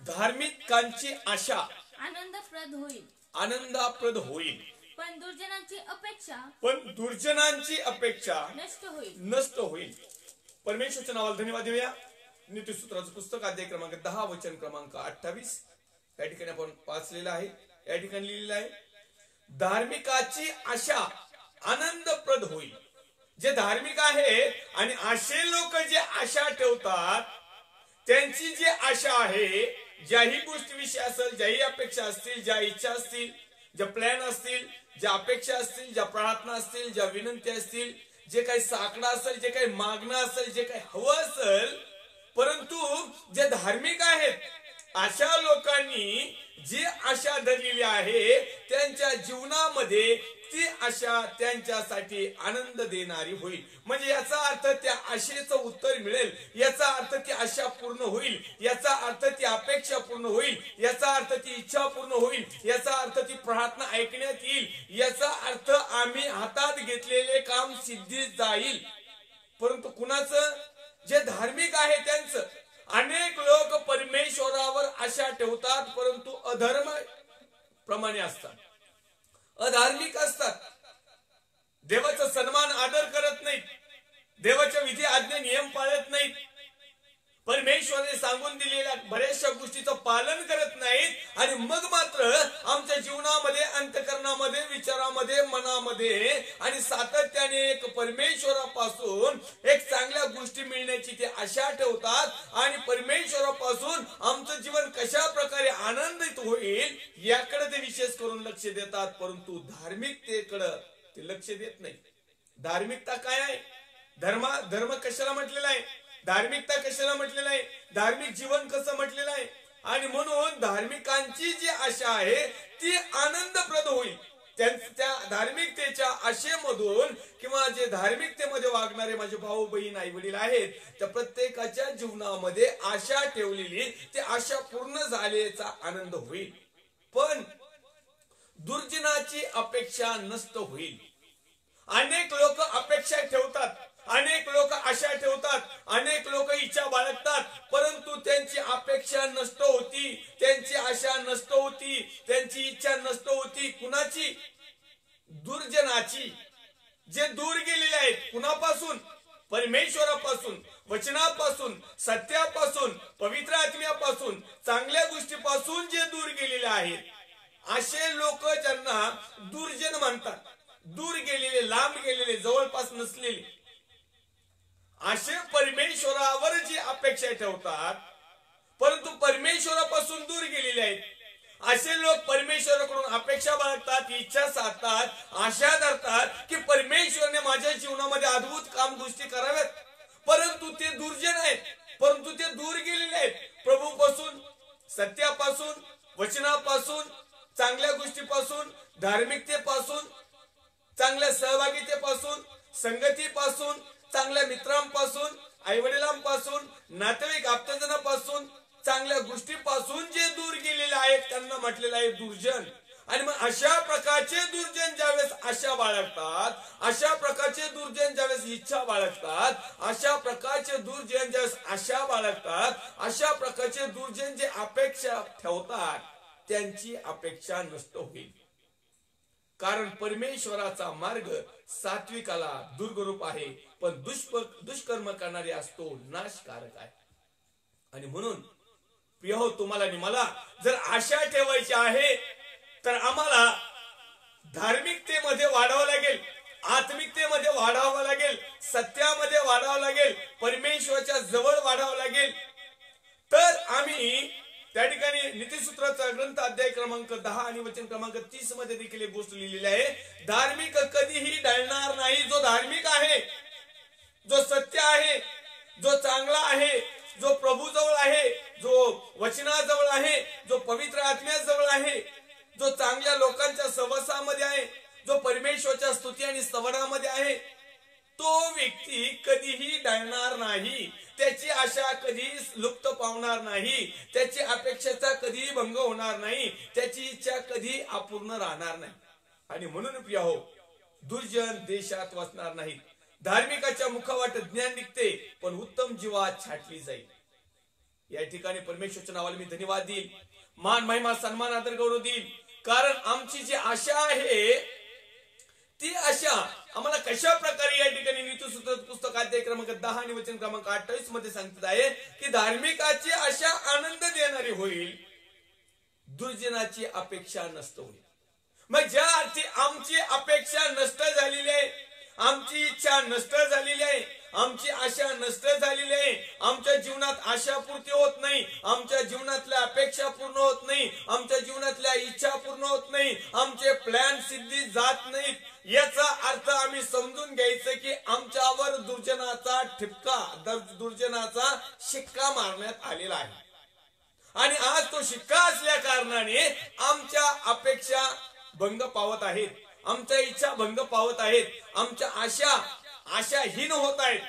धार्मिकांची आशा आनंदप्रद होईल पण दुर्जनांची अपेक्षा नष्ट होईल। परमेश्वराच्या नावाला धन्यवाद देऊया। नीतिसूत्राचं पुस्तक अध्याय क्रमांक 10 वचन क्रमांक 28 या ठिकाणी आपण वाचलेलं आहे। या ठिकाणी लिहिलेलं आहे, धार्मिकाची आशा आनंदप्रद होईल। जे धार्मिक आहे आणि असे लोक जे आशा ठेवतात, त्यांची जी आशा आहे, ज्याही गोष्टीविषयी असेल, ज्याही अपेक्षा असतील, ज्या इच्छा असतील, ज्या प्लॅन असतील, ज्या अपेक्षा असतील, ज्या प्रार्थना असतील, ज्या विनंती असतील, जे काही साकडं असेल, जे काही मागणं असेल, जे काही हवं असेल, परंतु जे धार्मिक आहेत अशा लोकांनी जी आशा धरलेली आहे, त्यांच्या जीवनामध्ये ती आशा त्यांच्यासाठी आनंद देणारी होईल। म्हणजे याचा अर्थ त्या आशेचं उत्तर मिळेल, याचा अर्थ ती आशा पूर्ण होईल, याचा अर्थ ती अपेक्षा पूर्ण होईल, याचा अर्थ ती इच्छा पूर्ण होईल, याचा अर्थ ती प्रार्थना ऐकण्यात येईल, याचा अर्थ आम्ही हातात घेतलेले काम सिद्धीस जाईल। परंतु कुणाचं? जे धार्मिक आहे त्यांचं। अनेक लोक परमेश्वरावर आशा ठेवतात, परंतु अधर्म प्रमाणे असतात, अधार्मिक असतात, देवाचा सन्मान आदर करत नाहीत, देवाच्या विधी आज्ञा नियम पाळत नाहीत, परमेश्वराने सांगून दिलेल्या बऱ्याचशा गोष्टीचं पालन करत नाहीत, आणि मग मात्र आमच्या जीवनामध्ये, अंतःकरणामध्ये, विचारामध्ये, मनामध्ये आणि सातत्याने एक परमेश्वरापासून एक चांगल्या गोष्टी मिळण्याची ते आशा ठेवतात, आणि परमेश्वरापासून आमचं जीवन कशा प्रकारे आनंदित होईल याकडे ते विशेष करून लक्ष देतात, परंतु धार्मिकतेकडे ते लक्ष देत नाही। धार्मिकता काय आहे? धर्म कशाला म्हटलेला आहे? धार्मिकता कशाला म्हटलेलं आहे? धार्मिक जीवन कसं म्हटलेलं आहे? आणि म्हणून धार्मिकांची जी आशा आहे ती आनंदप्रद होईल। त्या धार्मिकतेच्या आशेमधून किंवा जे धार्मिकतेमध्ये वागणारे माझे भाऊ बहीण आई वडील आहेत, त्या प्रत्येकाच्या जीवनामध्ये आशा ठेवलेली ती आशा पूर्ण झाल्याचा आनंद होईल, पण दुर्जनाची अपेक्षा नष्ट होईल। अनेक लोक अपेक्षा ठेवतात, अनेक लोक आशा ठेवतात, अनेक लोक इच्छा बाळगतात, परंतु त्यांची अपेक्षा नष्ट होती, त्यांची आशा नष्ट होती, त्यांची इच्छा नष्ट होती। कुणाची? दुर्जनाची, जे दूर गेलेले आहेत। कुणापासून? परमेश्वरापासून, वचनापासून, सत्यापासून, पवित्र आत्म्यापासून, चांगल्या गोष्टीपासून जे दूर गेलेले आहेत, असे लोक ज्यांना दुर्जन म्हणतात, दूर गेलेले, लांब गेलेले, जवळपास नसलेले, असे परमेश्वरावर जी अपेक्षा ठेवतात, परंतु परमेश्वरापासून दूर गेलेले आहेत, असे लोक परमेश्वराकडून अपेक्षा बाळगतात, इच्छा साधतात, आशा धरतात की परमेश्वराने माझ्या जीवनामध्ये अद्भुत काम गोष्टी कराव्यात, परंतु ते दुर्जन आहेत, परंतु ते दूर गेलेले आहेत प्रभूपासून, सत्यापासून, वचनापासून, चांगल्या गोष्टीपासून, धार्मिकतेपासून, चांगल्या सहभागितेपासून, संगतीपासून, चांगल्या मित्रांपासून, आईवडिलांपासून, नातेवाईक आप्तजनापासून, चांगल्या गोष्टीपासून जे दूर गेलेले आहेत त्यांना म्हटलेलं आहे दुर्जन। आणि मग अशा प्रकारचे दुर्जन ज्यावेळेस आशा बाळगतात, अशा प्रकारचे दुर्जन ज्यावेळेस इच्छा बाळगतात, अशा प्रकारचे दुर्जन ज्यावेळेस आशा बाळगतात, अशा प्रकारचे दुर्जन जे अपेक्षा ठेवतात, त्यांची अपेक्षा नष्ट होईल। कारण परमेश्वराचा मार्ग सात्विकाला दुर्गरूप आहे, पण दुष्कर्म करणारे असतो नाशकारक आहे। आणि म्हणून प्रिय हो, तुम्हाला आणि मला जर आशा ठेवायची आहे तर आम्हाला धार्मिकतेमध्ये वाढावं लागेल, आत्मिकतेमध्ये वाढावं लागेल, सत्यामध्ये वाढावं लागेल, परमेश्वराच्या जवळ वाढावं लागेल, तर आम्ही त्या ठिकाणी नीतिसूत्राचा ग्रंथ अध्याय क्रमांक 10 आणि वचन क्रमांक 30 मध्ये देखील एक गोष्ट लिहिलेली आहे, धार्मिक कधीही डळणार नाही। जो धार्मिक आहे, जो सत्य आहे, जो चांगला आहे, जो प्रभू जवळ आहे, जो वचनाजवळ आहे, जो पवित्र आत्म्याजवळ आहे, जो चांगल्या लोकांच्या सहवासामध्ये आहे, जो परमेश्वराच्या स्तुती आणि स्तवनामध्ये आहे, तो व्यक्ती कधीही डळणार नाही, त्याची आशा कधी लुप्त पावणार नाही, त्याची अपेक्षेचा कधी भंग होणार नाही, त्याची इच्छा कधी अपूर्ण राहणार नाही। आणि म्हणून प्रिय हो, दुर्जन देशात वसणार नाहीत, धार्मिकाच्या मुखावाट ज्ञान निघते, पण उत्तम जीवात छाटली जाईल. या ठिकाणी परमेश्वरच्या नावाला मी धन्यवाद देईल, मान महिमा सन्मान आदर गौरव देईल. कारण आमची जी आशा आहे ती आशा आम्हाला कशा प्रकारे या ठिकाणी नीतिसूत्र पुस्तक अध्याय क्रमांक 10 आणि वचन क्रमांक 28 मध्ये सांगतात आहे की धार्मिकाची आशा आनंद देणारी होईल, दुर्जनाची अपेक्षा नष्ट होईल. मग ज्या अर्थी आमची अपेक्षा नष्ट झालेली आहे, आमची इच्छा नष्ट झालेली आहे, आमची आशा नष्ट झालेली आहे, आमच्या जीवनात आशा पूर्ती होत नाही, आमच्या जीवनातल्या अपेक्षा पूर्ण होत नाही, आमच्या जीवनातल्या इच्छा पूर्ण होत नाही, आमचे प्लॅन सिद्धी जात नाहीत, याचा अर्थ आम्ही समजून घ्यायचं की आमच्यावर दुर्जनाचा ठिपका, दुर्जनाचा शिक्का मारण्यात आलेला आहे. आणि आज तो शिक्का असल्या कारणाने आमच्या अपेक्षा भंग पावत आहेत, आमच्या इच्छा भंग पावत आहेत, आमच्या आशाहीन होत आहेत.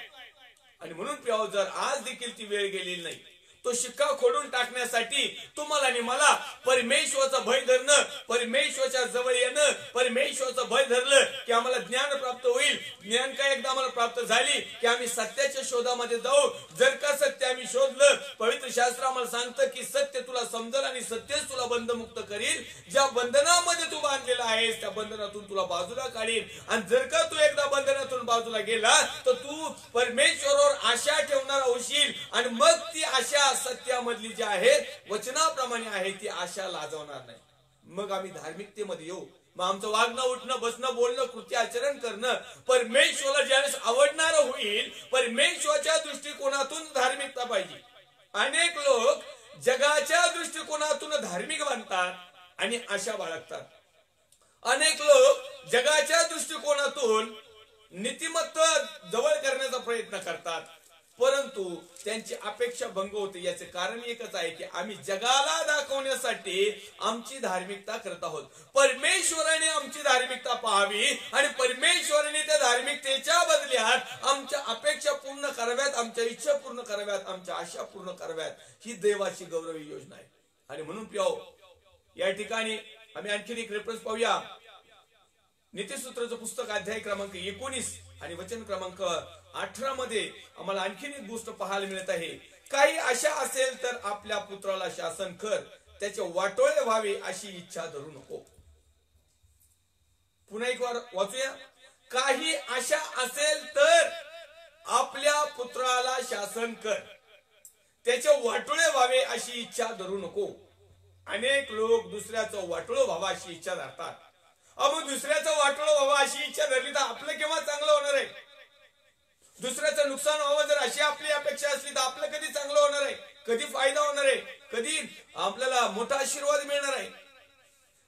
आणि म्हणून प्रिय, जर आज देखील ती वेळ गेलेली नाही, तो शिक्का खोडून टाकण्यासाठी तुम्हाला आणि मला परमेश्वराचा भय धरणं, परमेश्वराच्या जवळ येणं, परमेश्वराचं भय धरलं की आम्हाला ज्ञान प्राप्त होईल. ज्ञान काय एकदा आम्हाला प्राप्त झाली की आम्ही सत्याच्या शोधामध्ये जाऊ. जर का सत्य आम्ही शोधलं, पवित्र शास्त्र आम्हाला सांगतं की सत्य तुला समजेल आणि सत्यच तुला बंधमुक्त करील. ज्या बंधनामध्ये तू बांधलेला आहेस त्या बंधनातून तुला बाजूला काढील. आणि जर का तू एकदा बंधनातून बाजूला गेला तर तू परमेश्वरावर आशा ठेवणार होशील, आणि मग ती आशा सत्यामधली जी आहे, वचनाप्रमाणे आहे, ती आशा लाजवणार नाही. मग आम्ही धार्मिकतेमध्ये येऊ. मग आमचं वागणं, उठणं, बसणं, बोलणं, कृती आचरण करणं परमेश्वराला ज्यावेळेस आवडणार होईल, परमेश्वराच्या दृष्टिकोनातून धार्मिकता पाहिजे. अनेक लोक जगाच्या दृष्टिकोनातून धार्मिक बनतात आणि आशा बाळगतात. अनेक लोक जगाच्या दृष्टिकोनातून नीतिमत्ता जवळ करण्याचा प्रयत्न करतात, परंतु त्यांची अपेक्षा भंग होते. याचे कारण एकच आहे की आम्ही जगाला दाखवण्यासाठी आमची धार्मिकता करत आहोत. परमेश्वराने आमची धार्मिकता पाहावी आणि परमेश्वराने त्या धार्मिकतेच्या बदल्यात आमच्या अपेक्षा पूर्ण कराव्यात, आमच्या इच्छा पूर्ण कराव्यात, आमच्या आशा पूर्ण कराव्यात, ही देवाची गौरवी योजना आहे. आणि म्हणून प्रिय, या ठिकाणी आम्ही आणखी एक रेफरन्स पाहूया. नीतिसूत्राचं पुस्तक अध्याय क्रमांक 19 आणि वचन क्रमांक 18 मध्ये आम्हाला आणखीन एक गोष्ट पाहायला मिळत आहे. काही आशा असेल तर आपल्या पुत्राला शासन कर, त्याचे वाटोळे व्हावे अशी इच्छा धरू नको. पुन्हा एक वार वाचूया. काही आशा असेल तर आपल्या पुत्राला शासन कर, त्याचे वाटोळे व्हावे अशी इच्छा धरू नको. अनेक लोक दुसऱ्याचं वाटोळं व्हावं अशी इच्छा धरतात. मग दुसऱ्याचं वाटोळं व्हावं अशी इच्छा धरली तर आपलं केव्हा चांगलं होणार आहे? दुसऱ्याचं नुकसान व्हावं जर अशी आपली अपेक्षा असली तर आपलं कधी चांगलं होणार आहे? कधी फायदा होणार आहे? कधी आपल्याला मोठा आशीर्वाद मिळणार आहे?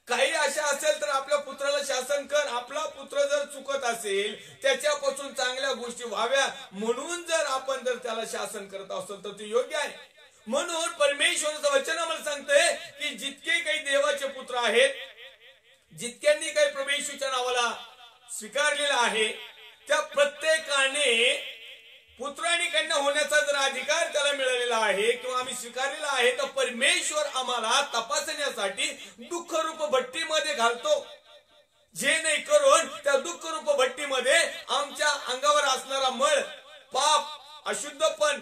काही आशा असेल तर आपल्या पुत्राला शासन कर. आपला पुत्र जर चुकत असेल, त्याच्यापासून चांगल्या गोष्टी व्हाव्या म्हणून जर आपण जर त्याला शासन करत असेल तर ते योग्य आहे. म्हणून परमेश्वराचं वचन आम्हाला सांगतंय की जितके काही देवाचे पुत्र आहेत, जितक्यांनी काही परमेश्वराच्या नावाला स्वीकारलेला आहे, त्या प्रत्येकाने पुत्र आणि कन्या होण्याचा जर अधिकार त्याला मिळालेला आहे किंवा आम्ही स्वीकारलेला आहे, तर परमेश्वर आम्हाला तपासण्यासाठी दुःखरूप भट्टीमध्ये घालतो. जे नाही करून त्या दुःखरूप भट्टीमध्ये आमच्या अंगावर असणारा मळ, पाप, अशुद्धपण,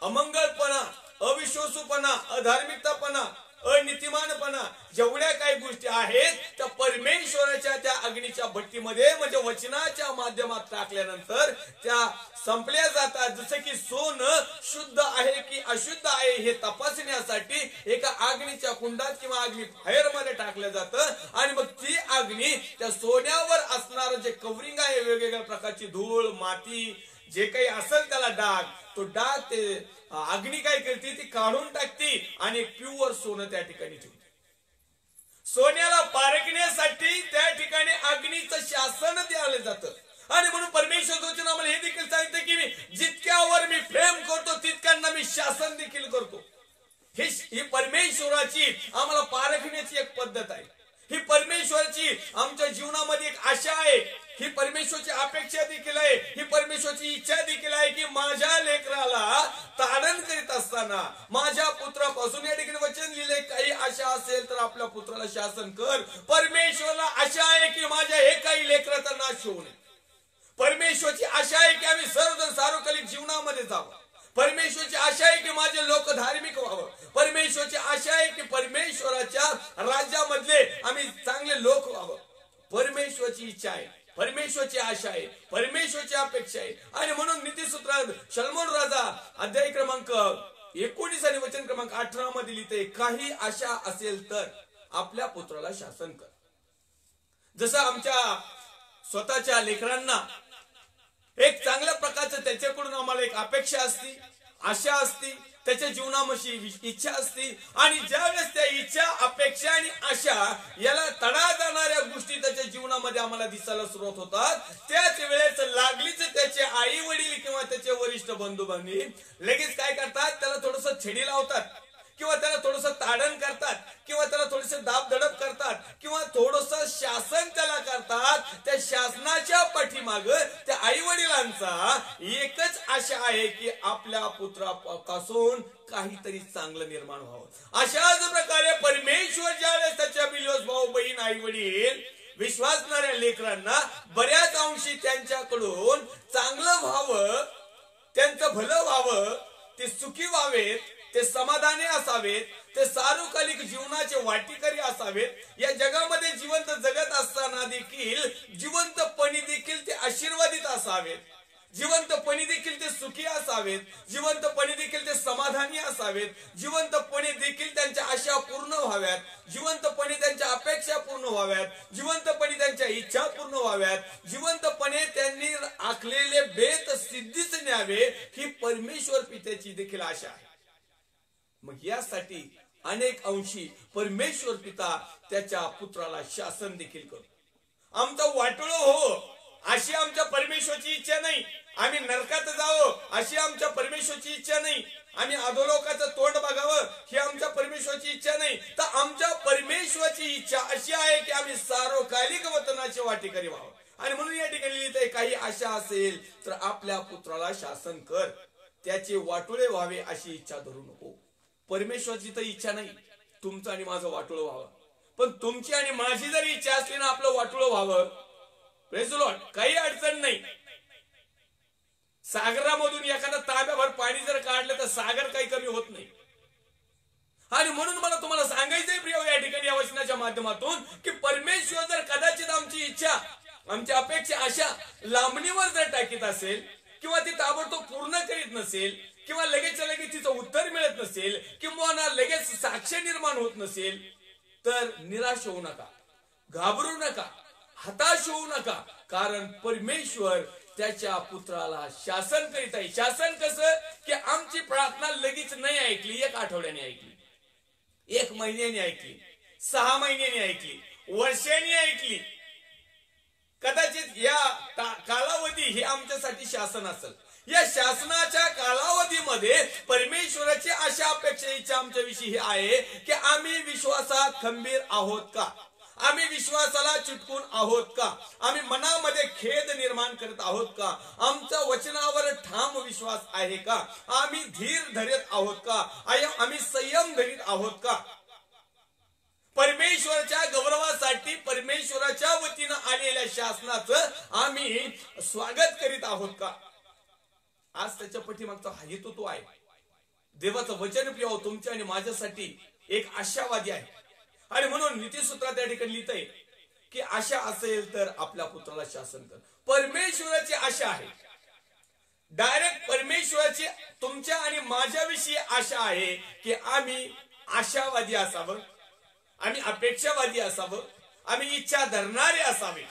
अमंगळपणा, अविश्वासूपणा, अधार्मिकतापणा, अनितिमानपणा, जेवढ्या काही गोष्टी आहेत त्या परमेश्वराच्या त्या अग्नीच्या भट्टीमध्ये म्हणजे वचनाच्या माध्यमात टाकल्यानंतर त्या संपल्या जातात. जसं की सोनं शुद्ध आहे की अशुद्ध आहे हे तपासण्यासाठी एका अग्नीच्या कुंडात किंवा अग्नी फायर मध्ये टाकलं जातं. आणि मग ती अग्नी त्या सोन्यावर असणारं जे कवरिंग आहे, वेगवेगळ्या प्रकारची धूळ, माती, जे काही असेल त्याला डाग, तो डाग ते अग्नी काय करते, ती काढून टाकते आणि प्युअर सोनं त्या ठिकाणी ठेवते. सोन्याला पारखण्यासाठी त्या ठिकाणी अग्नीचं शासन द्यायला जातं. आणि म्हणून परमेश्वराचं आम्हाला हे देखील सांगतं की मी जितक्यावर मी प्रेम करतो तितक्यांना मी शासन देखील करतो. ही परमेश्वराची आम्हाला पारखण्याची एक पद्धत आहे. ही परमेश्वराची आमच्या जीवनामध्ये एक आशा आहे. ही परमेश्वराची अपेक्षा देखील आहे. ही परमेश्वराची इच्छा देखील आहे की माझ्या लेकराला ताडण करीत असताना माझ्या पुत्रापासून या ठिकाणी वचन लिहिले, काही आशा असेल तर आपल्या पुत्राला शासन कर. परमेश्वराला आशा आहे की माझ्या एकाही लेकराचा नाश होऊ नये. परमेश्वराची आशा आहे की आम्ही सर्वजण सार्वकालिक जीवनामध्ये जावं. परमेश्वराची आशा आहे की माझे लोक धार्मिक व्हावं. परमेश्वराची आशा आहे की परमेश्वराच्या राज्यामधले आम्ही चांगले लोक व्हावं. परमेश्वराची इच्छा आहे, परमेश्वराची आशा आहे, परमेश्वराची अपेक्षा आहे. आणि म्हणून नीतिसूत्रात शलोमोन राजा अध्याय क्रमांक 19 आणि वचन क्रमांक 18 मध्ये लिहिते, काही आशा असेल तर आपल्या पुत्राला शासन कर. जसं आमच्या स्वतःच्या लेकरांना एक चांगल्या प्रकारचं त्याच्याकडून आम्हाला एक अपेक्षा असती, आशा असती, त्याच्या जीवनामध्ये इच्छा असती. आणि ज्यावेळेस त्या इच्छा, अपेक्षा आणि आशा याला तडा जाणाऱ्या गोष्टी त्याच्या जीवनामध्ये आम्हाला दिसायला सुरुवात होतात, त्याच वेळेस लागलीच त्याचे आई वडील किंवा त्याचे वरिष्ठ बंधू बांधवी लगेच काय करतात, त्याला थोडस छेडी लावतात, किंवा त्याला थोडस ताडण करतात, किंवा त्याला थोडेसे दाबदडप करतात, किंवा थोडस शासन त्याला करतात. त्या शासनाच्या पाठीमाग त्या आई वडिलांचा एकच आशा आहे की आपल्या पुत्रापासून काहीतरी चांगलं निर्माण व्हावं. अशाच प्रकारे परमेश्वर ज्यावेळेस त्याच्या बिलोस भाऊ बहीण आई वडील विश्वासणाऱ्या लेकरांना बऱ्याच अंशी त्यांच्याकडून चांगलं व्हावं, त्यांचं भलं व्हावं, ते सुखी व्हावेत, ते समाधानी असावेत, ते सार्वकालिक जीवनाचे वाटीकरी असावेत, या जगामध्ये जिवंत जगत असताना देखील जिवंतपणी देखील ते आशीर्वादित असावेत, जिवंतपणी देखील ते सुखी असावेत, जिवंतपणी देखील ते समाधानी असावेत, जिवंतपणे देखील त्यांच्या आशा पूर्ण व्हाव्यात, जिवंतपणे त्यांच्या अपेक्षा पूर्ण व्हाव्यात, जिवंतपणे त्यांच्या इच्छा पूर्ण व्हाव्यात, जिवंतपणे त्यांनी आखलेले बेत सिद्धीच न्यावे, ही परमेश्वर पित्याची देखील आशा आहे. मग यासाठी अनेक अंशी परमेश्वर पिता त्याच्या पुत्राला शासन देखील करतो. आमचं वाटोळं हो अशी आमच्या परमेश्वराची इच्छा नाही. आम्ही नरकात जावं अशी आमच्या परमेश्वराची इच्छा नाही. आम्ही अधोलोकाचं तोंड बघावं ही आमच्या परमेश्वराची इच्छा नाही. तर आमच्या परमेश्वराची इच्छा अशी आहे की आम्ही सार्वकालिक वतनाचे वाटेकरी व्हावं. आणि म्हणून या ठिकाणी लिहिते, काही आशा असेल तर आपल्या पुत्राला शासन कर, त्याचे वाटोळे व्हावे अशी इच्छा धरू नको. परमेश्वराची तर इच्छा नाही तुमचं आणि माझं वाटोळं व्हावं, पण तुमची आणि माझी जरी इच्छा असली ना आपलं वाटोळं व्हावं, प्रेज द लॉर्ड, काही अडचण नाही. सागरामधून एखादा तांब्याभर पाणी जर काढलं तर सागर काही कमी होत नाही. आणि म्हणून मला तुम्हाला सांगायचंय प्रिय या ठिकाणी या वचनाच्या माध्यमातून की परमेश्वर जर कदाचित आमची इच्छा, आमची अपेक्षा, आशा लांबणीवर जर टाकीत असेल, किंवा ती ताबडतोब पूर्ण करीत नसेल, किंवा लगेच तिचं उत्तर मिळत नसेल, किंवा लगेच साक्ष निर्माण होत नसेल, तर निराश होऊ नका, घाबरू नका, हताश होऊ नका. कारण परमेश्वर त्याच्या पुत्राला शासन करीत आहे. शासन कसं की आमची प्रार्थना लगेच नाही ऐकली, 1 आठवड्याने ऐकली, 1 महिन्याने ऐकली, 6 महिन्याने ऐकली, वर्षांनी ऐकली, कदाचित या कालावधी हे आमच्यासाठी शासन असेल. या शासनाच्या कालावधीमध्ये परमेश्वराची आशा अपेक्षा इच्छा आमच्याविषयी ही आहे की आम्ही विश्वासात खंबीर आहोत का, आम्ही विश्वासाला चिटकून आहोत का, आम्ही मनामध्ये खेद निर्माण करत आहोत का, आमचा वचनावर ठाम विश्वास आहे का, आम्ही धीर धरत आहोत का, आम्ही संयम धरीत आहोत का, परमेश्वराच्या गौरवासाठी परमेश्वराच्या वतीनं आलेल्या शासनाचं आम्ही स्वागत करीत आहोत का. आज त्याच्या पाठीमागचा हेतू तो आहे. देवाचं वचन प्रिय तुमच्या आणि माझ्यासाठी एक आशावादी आहे. आणि म्हणून नीतिसूत्रात त्या ठिकाणी लिहितंय की आशा असेल तर आपल्या पुत्राला शासन कर. परमेश्वराची आशा आहे, डायरेक्ट परमेश्वराची तुमच्या आणि माझ्याविषयी आशा आहे की आम्ही आशावादी असावं, आम्ही अपेक्षावादी असावं, आम्ही इच्छा धरणारे असावे.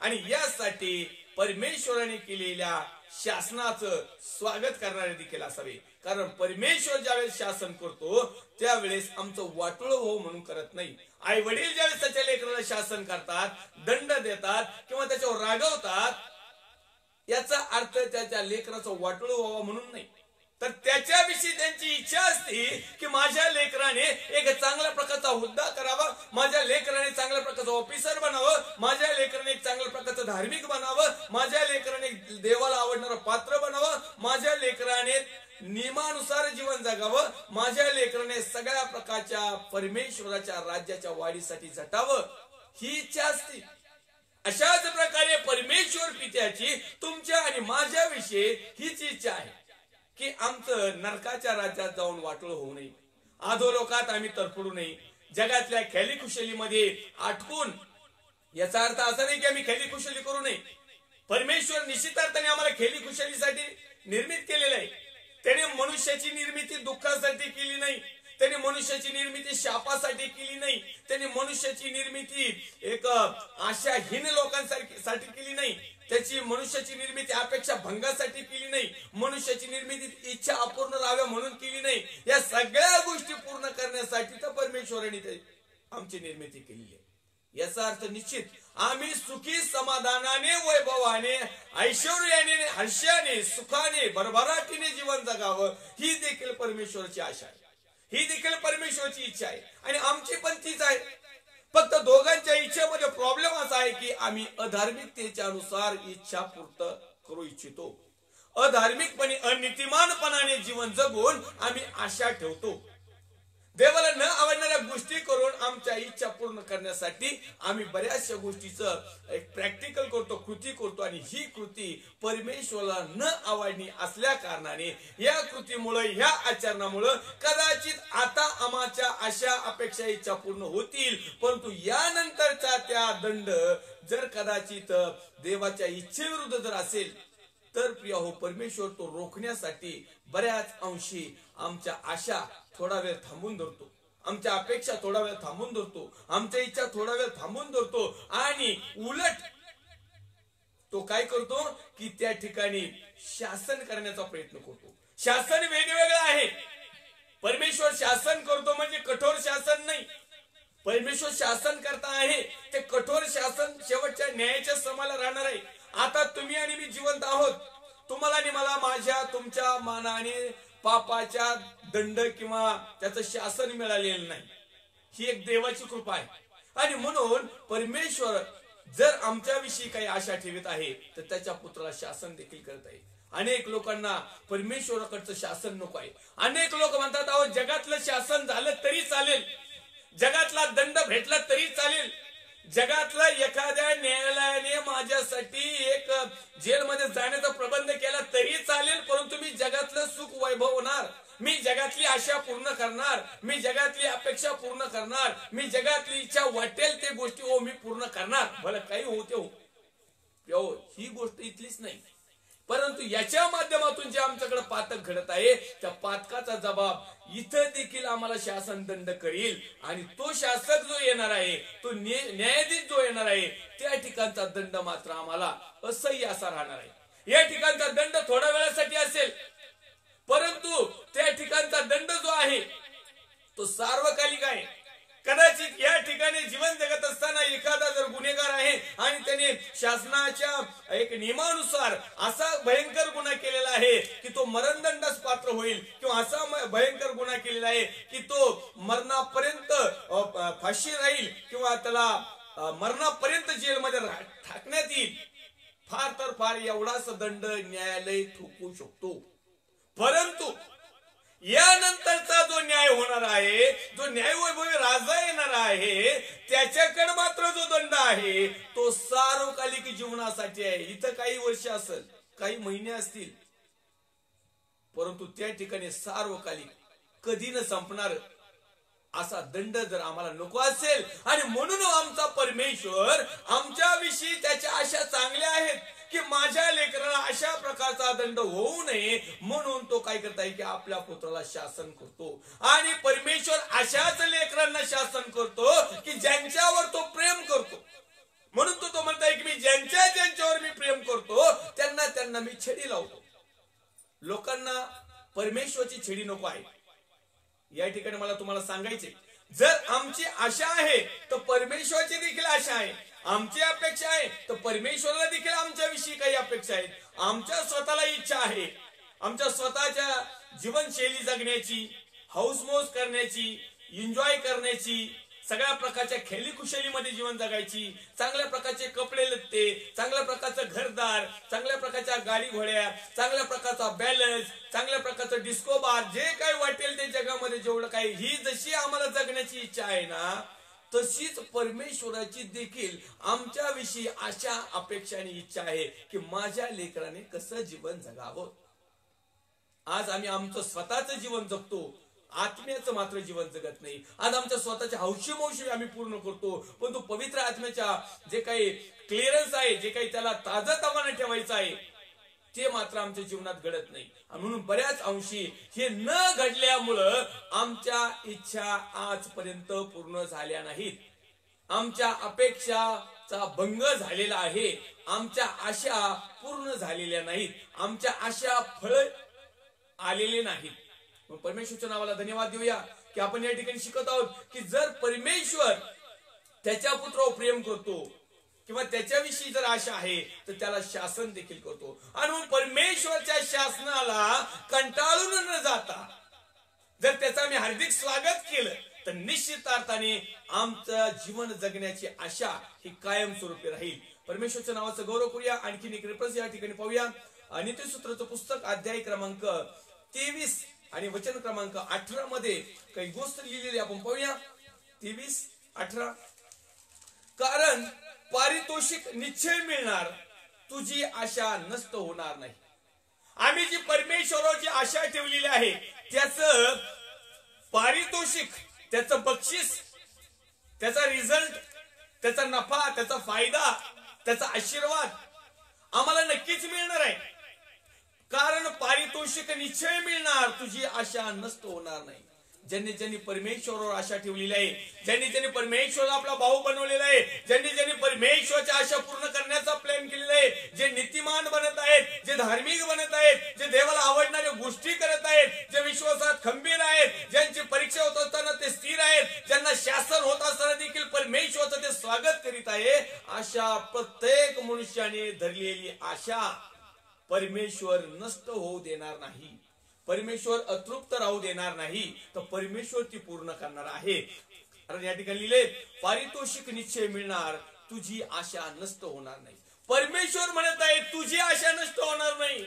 आणि यासाठी परमेश्वराने केलेल्या शासनाचं स्वागत करणारे देखील असावे. कारण परमेश्वर ज्यावेळेस शासन करतो त्यावेळेस आमचं वाटोळं हो म्हणून करत नाही. आई वडील ज्यावेळेस त्याच्या लेकराला शासन करतात, दंड देतात किंवा त्याच्यावर रागवतात, याचा अर्थ त्याच्या लेकराचं वाटोळं व्हावं म्हणून नाही, तर त्याच्याविषयी त्यांची इच्छा असते की माझ्या लेकराने एक चांगल्या प्रकारचा हुद्दा करावा, माझ्या लेकराने चांगल्या प्रकारचं ऑफिसर बनावं, माझ्या लेकराने एक चांगल्या प्रकारचं धार्मिक बनावं, माझ्या लेकराने देवाला आवडणारं पात्र बनावं, माझ्या लेकराने नियमानुसार जीवन जगावं, माझ्या लेकराने सगळ्या प्रकारच्या परमेश्वराच्या राज्याच्या वाढीसाठी झटावं, ही इच्छा असते. अशाच प्रकारे परमेश्वर पित्याची तुमच्या आणि माझ्याविषयी हीच इच्छा आहे की आमचं नरकाच्या राज्यात जाऊन वाटोळ होऊ नये, अधोलोकात आम्ही तरफडू नये, जगातल्या खेलीखुशालीमध्ये अटकून. याचा अर्थ असा नाही की आम्ही खेलीखुशाली करू नये. परमेश्वर निश्चितार्थाने आम्हाला खेलीखुशालीसाठी निर्मित केलेलं आहे. त्याने मनुष्याची निर्मिती दुःखासाठी केली नाही, त्याने मनुष्याची निर्मिती शापासाठी केली नाही, त्याने मनुष्याची निर्मिती एक आशाहीन लोकांसाठी केली नाही, त्याची मनुष्याची निर्मिती अपेक्षा भंगासाठी केली नाही, मनुष्याची निर्मिती इच्छा अपूर्ण राहाव्या म्हणून केली नाही. या सगळ्या गोष्टी पूर्ण करण्यासाठी तर परमेश्वराने आमची निर्मिती केलेली आहे. याचा अर्थ निश्चित आम्ही सुखी समाधानाने, वैभवाने, ऐश्वर्याने, हर्षाने, सुखाने, भरभराटीने जीवन जगावं ही देखील परमेश्वराची आशा आहे, ही देखील परमेश्वराची इच्छा आहे आणि आमची पण तीच आहे. फक्त दोघांच्या इच्छेमध्ये प्रॉब्लेम असा आहे की आम्ही अधार्मिकतेच्या अनुसार इच्छा पूर्ण करू इच्छितो. अधार्मिकपणे, अनितिमानपणाने जीवन जगून आम्ही आशा ठेवतो. देवाला न आवडणाऱ्या गोष्टी करून आमच्या इच्छा पूर्ण करण्यासाठी आम्ही बऱ्याचशा गोष्टीचं एक प्रॅक्टिकल करतो, कृती करतो आणि ही कृती परमेश्वराला न आवडणी असल्या कारणाने या कृतीमुळे, या आचरणामुळे कदाचित आता आमच्या आशा, अपेक्षा, इच्छा पूर्ण होतील, परंतु यानंतरचा त्या दंड जर कदाचित देवाच्या इच्छेविरुद्ध जर असेल तर प्रिय हो, परमेश्वर तो रोखण्यासाठी बऱ्याच अंशी आमच्या आशा थोडा वेळ थांबून धरतो, आमच्या अपेक्षा थोडा वेळ थांबून धरतो, आमच्या इच्छा थोडा वेळ थांबून धरतो आणि उलट तो काय करतो की त्या ठिकाणी शासन करण्याचा प्रयत्न करतो. शासन वेगवेगळं आहे. परमेश्वर शासन करतो म्हणजे कठोर शासन नाही. परमेश्वर शासन करता आहे ते कठोर शासन शेवटच्या न्यायाच्या समाला राहणार आहे. आता तुम्ही आणि मी जिवंत आहोत, तुम्हाला आणि मला माझ्या तुमच्या मानाने पापाच्या दंड किंवा त्याचं शासन मिळालेलं नाही. ही एक देवाची कृपा आहे आणि म्हणून परमेश्वर जर आमच्याविषयी काही आशा ठेवत आहे तर त्याच्या पुत्राला शासन देखील करत आहे. अनेक लोकांना परमेश्वराकडचं शासन नको आहे. अनेक लोक म्हणतात अहो जगातलं शासन झालं तरी चालेल, जगातला दंड भेटला तरी चालेल, जगातला एखाद्या न्यायालयाने माझ्यासाठी एक जेलमध्ये जाण्याचा प्रबंध केला तरी चालेल, परंतु मी जगातलं सुख वैभव होणार, मी जगातली आशा पूर्ण करणार, मी जगातली अपेक्षा पूर्ण करणार, मी जगातली इच्छा वाटेल ते गोष्टी मी पूर्ण करणार, भले काही होते हो. ही गोष्ट इथलीच नाही, परंतु याच्या माध्यमातून जे आमच्याकडे पातक घडत आहे त्या पातकाचा जबाब इथं देखील आम्हाला शासन दंड करील आणि तो शासक जो येणार आहे, तो न्यायाधीश जो येणार आहे त्या ठिकाणचा दंड मात्र आम्हाला असह्य असा राहणार आहे. या ठिकाणचा दंड थोड्या वेळासाठी असेल, परंतु त्या ठिकाणचा दंड जो आहे तो सार्वकालिक आहे. कदाचित या ठिकाणी जीवन जगत असताना एखादा जर गुन्हेगार आहे आणि त्याने शासनाच्या एक नियमानुसार असा भयंकर गुन्हा केलेला आहे की तो मरणदंडास पात्र होईल, किंवा असा भयंकर गुन्हा केलेला आहे की तो मरणापर्यंत फाशी राहील किंवा त्याला मरणापर्यंत जेलमध्ये टाकण्यात येईल, फार तर फार एवढाच दंड न्यायालय ठोकू शकतो. परंतु यानंतरचा जो न्याय होणार आहे, जो न्यायवैभवी राजा येणार आहे, त्याच्याकडे मात्र जो दंड आहे तो सार्वकालिक जीवनासाठी आहे. इथं काही वर्ष असेल, काही महिने असतील, परंतु त्या ठिकाणी सार्वकालिक कधी न संपणार असा दंड जर आम्हाला नको असेल आणि म्हणून आमचा परमेश्वर आमच्याविषयी त्याच्या आशा चांगल्या आहेत की माझ्या लेकराला अशा प्रकारचा दंड होऊ नये, म्हणून तो काय करताय की आपल्या पुत्राला शासन करतो. आणि परमेश्वर अशाच लेकरांना शासन करतो की ज्यांच्यावर तो प्रेम करतो. म्हणून तो म्हणताय की मी ज्यांच्यावर मी प्रेम करतो त्यांना मी छडी लावतो. लोकांना परमेश्वरची छडी नको आहे. या ठिकाणी मला तुम्हाला सांगायचे, जर आमची आशा आहे तर परमेश्वराची देखील आशा आहे, आमची अपेक्षा आहे तर परमेश्वराला देखील आमच्याविषयी काही अपेक्षा आहेत. आमच्या स्वतःला इच्छा आहे आमच्या स्वतःच्या जीवनशैली जगण्याची, हौसमौज करण्याची, एन्जॉय करण्याची, सगळ्या प्रकारच्या खेलीखुशालीमध्ये जीवन जगायची, चांगल्या प्रकारचे कपडे लत्ते, चांगल्या प्रकारचं घरदार, चांगल्या प्रकारच्या गाडी घोड्या, चांगल्या प्रकारचा बॅलन्स, चांगल्या प्रकारचं डिस्को बार, जे काही वाटेल ते जगामध्ये जेवढं काही, ही जशी आम्हाला जगण्याची इच्छा आहे ना, तशीच परमेश्वराची देखील आमच्याविषयी आशा अपेक्षा आणि इच्छा आहे की माझ्या लेकराने कसं जीवन जगावं. आज आम्ही आमचं स्वतःचं जीवन जगतो, आत्म्याचं मात्र जीवन जगत नाही. आज आमच्या स्वतःच्या हौशी मौशी आम्ही पूर्ण करतो, पण तो पवित्र आत्म्याच्या जे काही क्लिअरन्स आहे, जे काही त्याला ताजतवानं ठेवायचं आहे, ते मात्र आमच्या जीवनात घडत नाही. म्हणून बऱ्याच अंशी हे न घडल्यामुळं आमच्या इच्छा आजपर्यंत पूर्ण झाल्या नाहीत. आमच्या अपेक्षाचा भंग झालेला आहे. आमच्या आशा पूर्ण झालेल्या नाहीत. आमच्या आशा फळ आलेले नाहीत. मग परमेश्वरच्या नावाला धन्यवाद देऊया की आपण या ठिकाणी शिकत आहोत की जर परमेश्वर त्याच्या पुत्रावर प्रेम करतो किंवा त्याच्याविषयी जर आशा आहे तर त्याला शासन देखील करतो. आणि मग परमेश्वरच्या शासनाला कंटाळून न जाता जर त्याचं आम्ही हार्दिक स्वागत केलं तर निश्चित अर्थाने आमचं जीवन जगण्याची आशा ही कायमस्वरूपी राहील. परमेश्वरच्या नावाचं गौरव करूया. आणखीन एक रेफरन्स या ठिकाणी पाहूया. नीतिसूत्राचं पुस्तक अध्याय क्रमांक 23 आणि वचन क्रमांक 18 मध्ये काही गोष्ट लिहिलेली आपण पाहूया. 23:18 कारण पारितोषिक निश्चय मिळणार, तुझी आशा नष्ट होणार नाही. आम्ही जी परमेश्वराची आशा ठेवलेली आहे त्याचं पारितोषिक, त्याचं बक्षीस, त्याचा रिझल्ट, त्याचा नफा, त्याचा फायदा, त्याचा आशीर्वाद आम्हाला नक्कीच मिळणार आहे. कारण पारितोषिक निश्चय मिळणार, तुझी आशा नष्ट होणार नाही. ज्यांनी ज्यांनी परमेश्वरावर आशा ठेवलेली आहे, ज्यांनी ज्यांनी परमेश्वरला आपला भाऊ बनवलेला आहे, ज्यांनी ज्यांनी परमेश्वराच्या आशा पूर्ण करण्याचा प्लॅन केलेला आहे, जे नीतिमान बनत आहेत, जे धार्मिक बनत आहेत, जे देवाला आवडणाऱ्या गोष्टी करत आहेत, जे विश्वासात खंबीर आहेत, ज्यांची परीक्षा होत असताना ते स्थिर आहेत, ज्यांना शासन होत असताना देखील परमेश्वराचं ते स्वागत करीत आहे, अशा प्रत्येक मनुष्याने धरलेली आशा परमेश्वर नष्ट होऊ देणार नाही. परमेश्वर अतृप्त राहू देणार नाही, तर परमेश्वर ती पूर्ण करणार आहे. कारण या ठिकाणी लिहिले पारितोषिक निश्चय मिळणार, तुझी आशा नष्ट होणार नाही. परमेश्वर म्हणत आहे तुझी आशा नष्ट होणार नाही.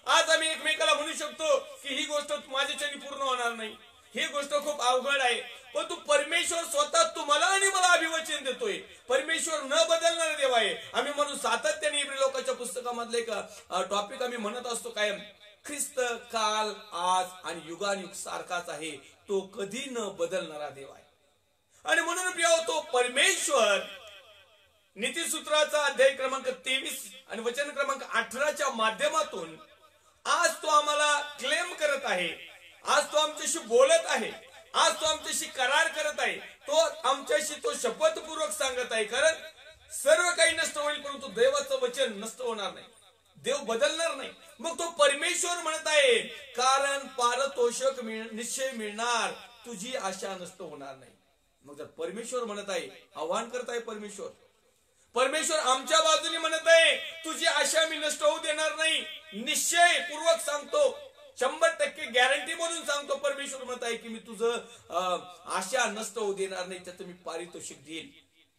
आज आम्ही एकमेकाला म्हणू शकतो की ही गोष्ट माझ्याच्याने पूर्ण होणार नाही, ही गोष्ट खूप अवघड आहे, पण तू परमेश्वर स्वतः तुम्हाला आणि मला अभिवचन देतोय. परमेश्वर न बदलणारा देव आहे. आम्ही म्हणून सातत्याने इब्री लोकांच्या पुस्तकामधले एक टॉपिक आम्ही म्हणत असतो कायम, ख्रिस्त काल आज आणि युगानुयुग सारखाच आहे, तो कधी न बदलणारा देव आहे. आणि म्हणून प्रिय तो परमेश्वर नीतिसूत्राचा अध्याय क्रमांक 23 आणि वचन क्रमांक 18च्या माध्यमातून आज तो आम्हाला क्लेम करत आहे, आज तो आमच्याशी बोलत आहे, आज तो आमच्याशी करार करत आहे, तो आमच्याशी तो शपथपूर्वक सांगत आहे. कारण सर्व काही नष्ट होईल परंतु देवाचं वचन नष्ट होणार नाही, देव बदलणार नाही. मग तो परमेश्वर म्हणत आहे कारण पारितोषिक निश्चय मिळणार, तुझी आशा नष्ट होणार नाही. मग जर परमेश्वर म्हणत आहे, आव्हान करत आहे परमेश्वर, परमेश्वर आमच्या बाजूने म्हणत आहे तुझी आशा मी नष्ट होऊ देणार नाही, निश्चय पूर्वक सांगतो, 100% गॅरंटी म्हणून सांगतो. परमेश्वर म्हणत आहे की मी तुझं आशा नष्ट होऊ देणार नाही, त्याचं मी पारितोषिक देईल,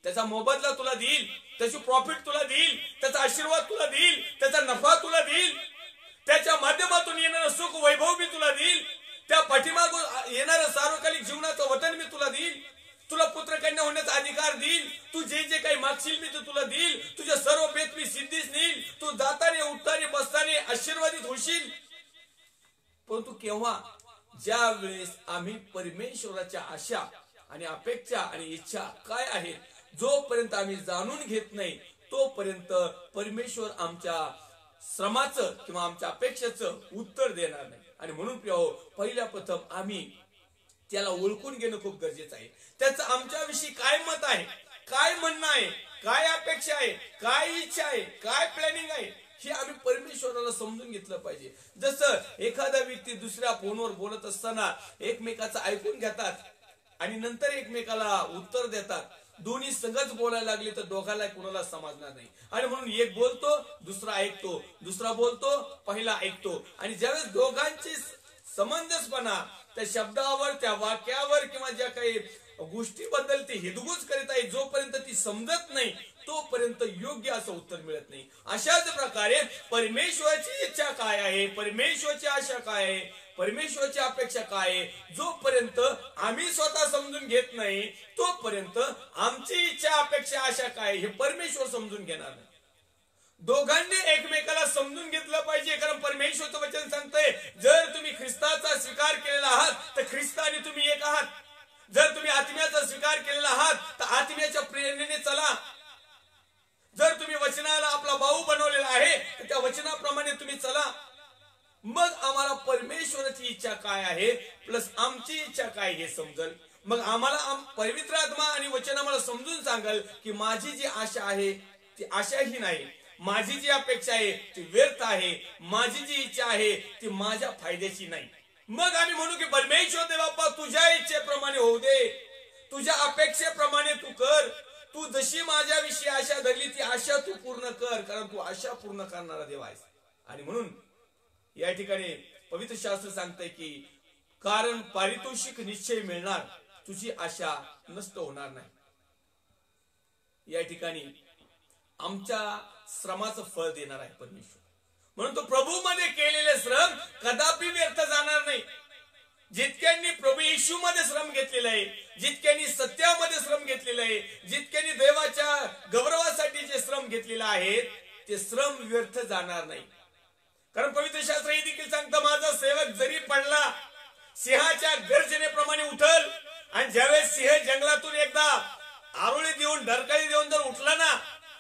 त्याचा मोबदला तुला देईल, त्याची प्रॉफिट तुला देईल, त्याचा आशीर्वाद तुला देईल, त्याचा नफा तुला देईल, त्याच्या माध्यमातून येणारं सुख वैभव मी तुला देईल, त्या पाठीमागून येणारं सार्वकालिक जीवनाचं वतन मी तुला देईल, तुला पुत्रकन्या होण्याचा अधिकार देईल, तू जे जे काही मागशील मी ते तुला देईल, तुझ्या सर्व बेत मी सिद्धीस नेईल, तू जाताने उठताने बसताने आशीर्वादित होशील. परंतु केव्हा? ज्या वेळेस आम्ही परमेश्वराच्या आशा आणि अपेक्षा आणि इच्छा काय आहेत जोपर्यंत आम्ही जाणून घेत नाही तोपर्यंत परमेश्वर आमच्या श्रमाचं किंवा आमच्या अपेक्षेचं उत्तर देणार नाही. आणि म्हणून प्रिय पहिल्या प्रथम आम्ही त्याला ओळखून घेणं खूप गरजेचं आहे. त्याचं आमच्याविषयी काय मत आहे, काय म्हणणं आहे, काय अपेक्षा आहे, काय इच्छा आहे, काय प्लॅनिंग आहे, हे आम्ही परमेश्वराला समजून घेतलं पाहिजे. जसं एखादा व्यक्ती दुसऱ्या फोनवर बोलत असताना एकमेकाचं ऐकून घेतात आणि नंतर एकमेकाला उत्तर देतात, दोन्ही संगच बोलायला लागले तर दोघाला कुणाला समजणार नाही. आणि म्हणून एक बोलतो दुसरा ऐकतो, दुसरा बोलतो पहिला ऐकतो, आणि ज्यावेळेस दोघांची समंजसपणा त्या शब्दावर, त्या वाक्यावर किंवा ज्या काही गोष्टीबद्दल ते हिदगुज करीत आहे, जोपर्यंत ती समजत नाही तोपर्यंत योग्य असं उत्तर मिळत नाही. अशाच प्रकारे परमेश्वराची इच्छा काय आहे, परमेश्वराची आशा काय आहे, परमेश्वराची अपेक्षा काय आहे? जोपर्यंत आम्ही स्वतः समजून घेत नाही तोपर्यंत आमची इच्छा अपेक्षा आशा काय हे परमेश्वर समजून घेणार नाही. दोघांनी एकमेकाला समजून घेतलं पाहिजे. कारण परमेश्वरचं वचन सांगतंय, जर तुम्ही ख्रिस्ताचा स्वीकार केलेला आहात तर ख्रिस्ताने तुम्ही एक आहात. जर तुम्ही आत्म्याचा स्वीकार केलेला आहात तर आत्म्याच्या प्रेरणेने चला. जर तुम्ही वचनाला आपला भाऊ बनवलेला आहे तर त्या वचनाप्रमाणे तुम्ही चला. मग आम्हाला परमेश्वराची इच्छा काय आहे प्लस आमची इच्छा काय हे समजेल. मग आम्हाला पवित्र आत्मा आणि वचन आम्हाला समजून सांगेल की माझी जी आशा आहे ती आशाही नाही, माझी जी अपेक्षा आहे ती व्यर्थ आहे, माझी जी इच्छा आहे ती माझ्या फायद्याची नाही. मग आम्ही म्हणू की परमेश्वर देवा तुझ्या इच्छेप्रमाणे होऊ दे, तुझ्या अपेक्षेप्रमाणे तू कर. तू जशी माझ्याविषयी आशा धरली ती आशा तू पूर्ण कर, कारण तू आशा पूर्ण करणारा देव आहेस. आणि म्हणून या ठिकाणी पवित्र शास्त्र सांगतंय की कारण पारितोषिक निश्चय मिळणार, तुझी आशा नष्ट होणार नाही. या ठिकाणी आमच्या श्रमाचं फळ देणार आहे परमेश्वर. म्हणून तो प्रभू मध्ये केलेले श्रम कदापि व्यर्थ जाणार नाही. जितक्यांनी प्रभू येशू मध्ये श्रम घेतलेला आहे, जितक्यांनी सत्यामध्ये श्रम घेतलेला आहे, जितक्यांनी देवाच्या गौरवासाठी जे श्रम घेतलेले आहेत ते श्रम व्यर्थ जाणार नाही. कारण पवित्र शास्त्र हे देखील सांगतं, माझा सेवक जरी पडला सिंहाच्या गर्जनेप्रमाणे उठल. आणि ज्यावेळेस सिंह जंगलातून एकदा आरोळी देऊन डरकाळी देऊन जर उठला ना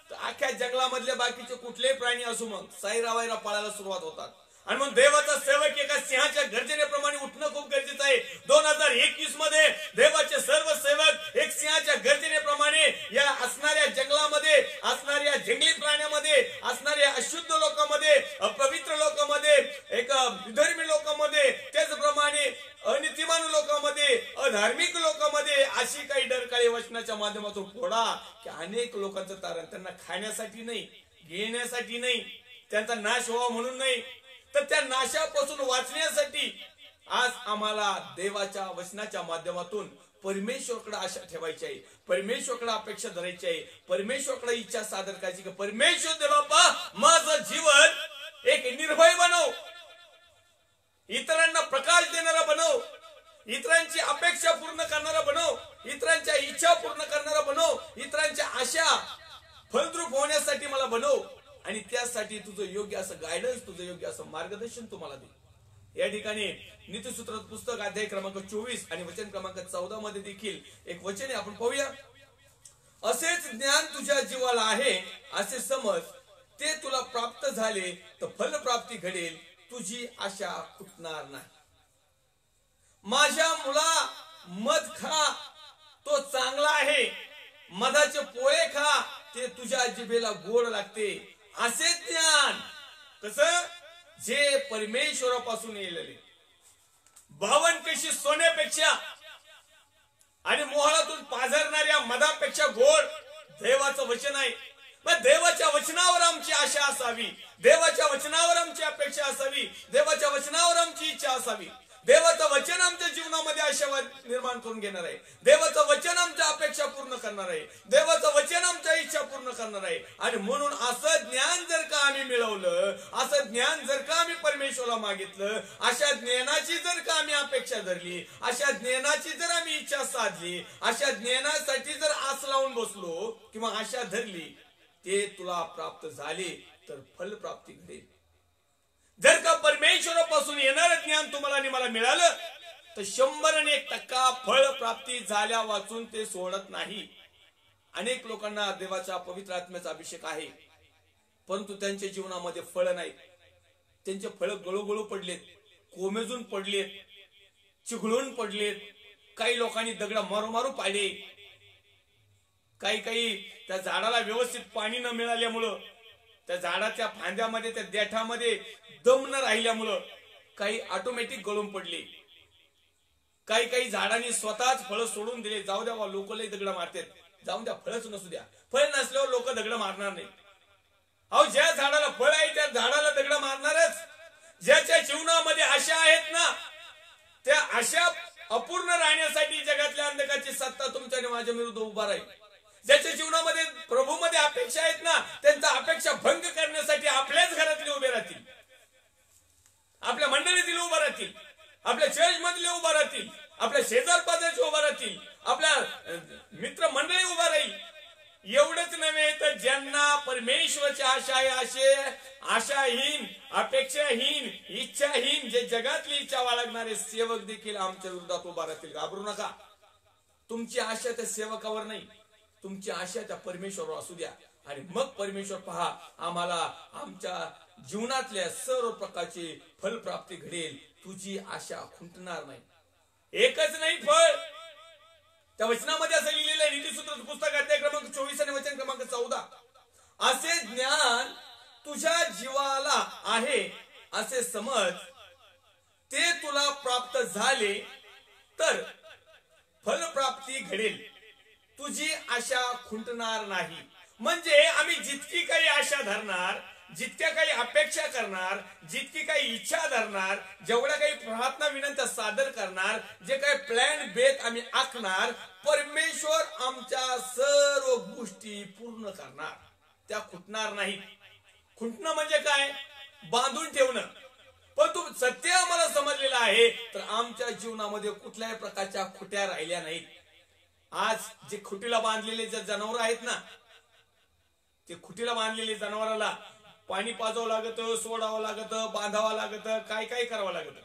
तर अख्ख्या जंगलामधले बाकीचे कुठलेही प्राणी असू मग साईरावायला पळायला सुरुवात होतात. आणि मग देवाचा सेवक एका सिंहाच्या गर्जनेप्रमाणे उठणं खूप गरजेचं आहे. 2021 मध्ये देवाचे सर्व सेवक एक सिंहाच्या गर्जनेप्रमाणे या असणाऱ्या जंगलामध्ये, असणाऱ्या जंगली प्राण्यामध्ये, असणाऱ्या अशुद्ध लोकांमध्ये, अपवित्र लोकांमध्ये, एक विधर्मी लोकांमध्ये, त्याचप्रमाणे अनितिमान लोकांमध्ये, अधार्मिक लोकांमध्ये अशी काही डरकाळी वचनाच्या माध्यमातून फोडा की अनेक लोकांचं तारण, त्यांना खाण्यासाठी नाही, घेण्यासाठी नाही, त्यांचा नाश व्हावा म्हणून नाही, तर त्या नाशापासून वाचण्यासाठी आज आम्हाला देवाच्या वचनाच्या माध्यमातून परमेश्वराकडे आशा ठेवायची आहे, परमेश्वराकडे अपेक्षा धरायची आहे, परमेश्वराकडे इच्छा सादर करायची की परमेश्वर देवा माझं जीवन एक निर्भय बनव, इतरांना प्रकाश देणारा बनव, इतरांची अपेक्षा पूर्ण करणारा बनव, इतरांच्या इच्छा पूर्ण करणारा बनव, इतरांच्या आशा फलद्रूप होण्यासाठी मला बनव. आणि त्यासाठी तुझं योग्य असं गायडन्स, तुझं योग्य असं मार्गदर्शन तुम्हाला दे. या ठिकाणी नीतिसूत्रात पुस्तक अध्याय क्रमांक 24 आणि वचन क्रमांक 14 मध्ये देखील एक वचन आहे, आपण पाहूया. असेच ज्ञान तुझ्या जीवाला आहे असे समज, ते तुला प्राप्त झाले तर फलप्राप्ती घडेल, तुझी आशा फुटणार नाही. माझ्या मुला मध खा, तो चांगला आहे, मधाचे पोळे खा, ते तुझ्या जिभेला गोड लागते. असे ज्ञान कसं, जे परमेश्वरापासून येलेले, बावन कशी सोन्यापेक्षा आणि मोहळातून पाझरणाऱ्या मधापेक्षा गोड देवाचं वचन आहे. मग देवाच्या वचनावर आमची आशा असावी, देवाच्या वचनावर आमची अपेक्षा असावी, देवाच्या वचनावर आमची इच्छा असावी. देवाचं वचन आमच्या जीवनामध्ये आशावाद निर्माण करून घेणार आहे, देवाचं वचन आमच्या अपेक्षा पूर्ण करणार आहे, देवाचं वचन आमच्या इच्छा पूर्ण करणार आहे. आणि म्हणून असं ज्ञान जर का आम्ही मिळवलं, असं ज्ञान जर का आम्ही परमेश्वराला मागितलं, अशा ज्ञानाची जर का आम्ही अपेक्षा धरली, अशा ज्ञानाची जर आम्ही इच्छा साधली, अशा ज्ञानासाठी जर आस लावून बसलो किंवा आशा धरली, ते तुला प्राप्त झाले तर फलप्राप्ती घडेल. जर का परमेश्वरापासून येणारं ज्ञान तुम्हाला आणि मला मिळालं तर 100% फळ प्राप्ती झाल्या वाचून ते सोडत नाही. अनेक लोकांना देवाच्या पवित्र आत्म्याचा अभिषेक आहे, परंतु त्यांच्या जीवनामध्ये फळ नाही. त्यांचे फळ गळूगळू पडलेत, कोमेजून पडलेत, चिघळून पडलेत. काही लोकांनी दगड मारू पाडले, काही त्या झाडाला व्यवस्थित पाणी न मिळाल्यामुळं, त्या झाडाच्या फांद्यामध्ये, त्या देठामध्ये दम न राहिल्यामुळं काही ऑटोमॅटिक गळून पडले. काही झाडांनी स्वतःच फळ सोडून दिले. जाऊ द्या, लोक लई दगड मारतात, जाऊन द्या, फळच नसू द्या. फळ नसल्यावर लोक दगड मारणार नाही. अहो, ज्या झाडाला फळ आहे त्या झाडाला दगड मारणारच. ज्याच्या जीवनामध्ये आशा आहेत ना, त्या आशा अपूर्ण राहण्यासाठी जगातल्या अंधकाराची सत्ता तुमच्या आणि माझ्या विरुद्ध उभा राहील. ज्याच्या जीवनामध्ये प्रभूमध्ये अपेक्षा आहेत ना, त्यांचा अपेक्षा भंग करण्यासाठी आपल्याच घरातले उभे राहतील, आपल्या मंडळीतील उभे राहतील. आपल्या चर्च मधले उभा राहतील, आपल्या शेजार पाजारचे उभा राहतील, आपल्या मित्र मंडळी उभा राहील. एवढंच नव्हे तर ज्यांना परमेश्वराची आशा आहे, असे आशाहीन, अपेक्षाहीन, इच्छाहीन, जे जगातली इच्छा बाळगणारे सेवक देखील आमच्या विरोधात उभा राहतील. घाबरू नका. तुमची आशा त्या सेवकावर नाही, तुमची आशा त्या परमेश्वरावर असू द्या. आणि मग परमेश्वर पहा, आम्हाला आमच्या जीवनातल्या सर्व प्रकारची फलप्राप्ती घडेल. तुझी आशा खुंटणार नाही. एकच नाही फळ, त्या वचनामध्ये असं लिहिलेलं आहे, नीतिसूत्र पुस्तक अध्याय क्रमांक 24 आणि वचन क्रमांक 14. असे ज्ञान तुझ्या जीवाला आहे असे समज, ते तुला प्राप्त झाले तर फलप्राप्ती घडेल. तुझी आशा खुंटणार नाही. म्हणजे आम्ही जितकी काही आशा धरणार, जितक्या काही अपेक्षा करणार, जितकी काही इच्छा धरणार, जेवढ्या काही प्रार्थना विनंत्या सादर करणार, जे काही प्लॅन बेत आम्ही आखणार, परमेश्वर आमच्या सर्व गोष्टी पूर्ण करणार. त्या खुंटणार नाहीत. खुंटणं म्हणजे काय? बांधून ठेवणं. पण तू सत्य आम्हाला समजलेलं आहे, तर आमच्या जीवनामध्ये कुठल्याही प्रकारच्या खुट्या राहिल्या नाहीत. आज जे खुटीला बांधलेले जे जनावर आहेत ना, ते खुटीला बांधलेले जनावराला पाणी पाजावं लागत, सोडावं लागत, बांधावं लागत, काय काय करावं लागत.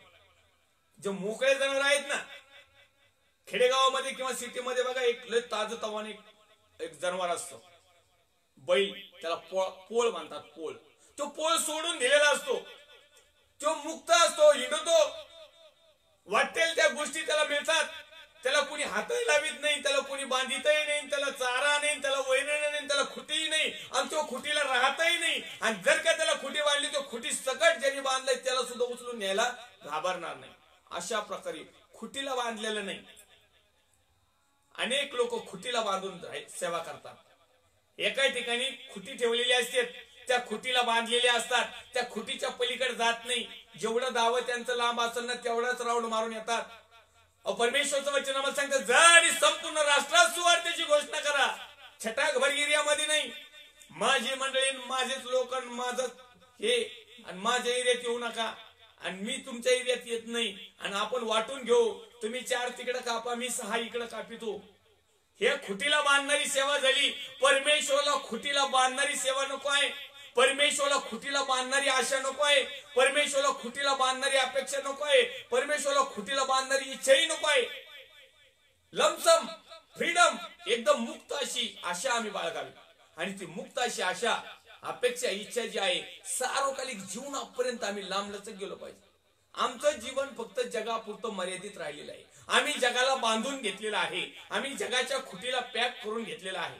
जे मोकळे जनावर आहेत ना, खेडेगावामध्ये किंवा सिटीमध्ये बघा, एक लय ताजं तवाने एक जनावर असतो, बैल. त्याला पोळ म्हणतात. पोळ. तो पोळ सोडून दिलेला असतो. तो मुक्त असतो, हिंडतो. वाटेल त्या गोष्टी त्याला मिळतात. त्याला कोणी हातही लावित नाही, त्याला कोणी बांधितही नाही, त्याला चारा नाही, त्याला वैरण नाही, त्याला खुटीही नाही, आणि तो खुटीला राहतही नाही. आणि जर का त्याला खुटी बांधली, तो खुटी सकट ज्यांनी बांधलाय त्याला सुद्धा उचलून न्यायला घाबरणार नाही. अशा प्रकारे खुटीला बांधलेलं नाही. अनेक लोक खुटीला बांधून सेवा करतात. एका ठिकाणी खुटी ठेवलेली असते, त्या खुटीला बांधलेल्या असतात. त्या खुटीच्या पलीकडे जात नाही. जेवढं दावं त्यांचं लांब असेल ना, तेवढाच राऊंड मारून येतात. परमेश्वरचं वचन आम्हाला सांगतं, जा आणि संपूर्ण राष्ट्रात सुवार्तेची घोषणा करा. छटाकभर एरियामध्ये नाही. माझी मंडळी, माझेच लोक, माझं हे, आणि माझ्या एरियात येऊ नका, आणि मी तुमच्या एरियात येत नाही, आणि आपण वाटून घेऊ. तुम्ही 4 तिकडे कापा, मी 6 इकडे कापितो. हे खुटीला बांधणारी सेवा झाली. परमेश्वराला खुटीला बांधणारी सेवा नको आहे. परमेश्वराला खुटीला बांधणारी आशा नको आहे. परमेश्वराला खुटीला बांधणारी अपेक्षा नको आहे. परमेश्वराला खुटीला बांधणारी इच्छाही नको आहे. लमसम फ्रीडम, एकदम मुक्त अशी आशा आम्ही बाळगावी. आणि ती मुक्त अशी आशा, अपेक्षा, इच्छा जी आहे, सार्वकालिक जीवनापर्यंत आम्ही लांबलचक गेलो पाहिजे. आमचं जीवन फक्त जगापुरतं मर्यादित राहिलेलं आहे. आम्ही जगाला बांधून घेतलेलं आहे. आम्ही जगाच्या खुटीला पॅक करून घेतलेला आहे.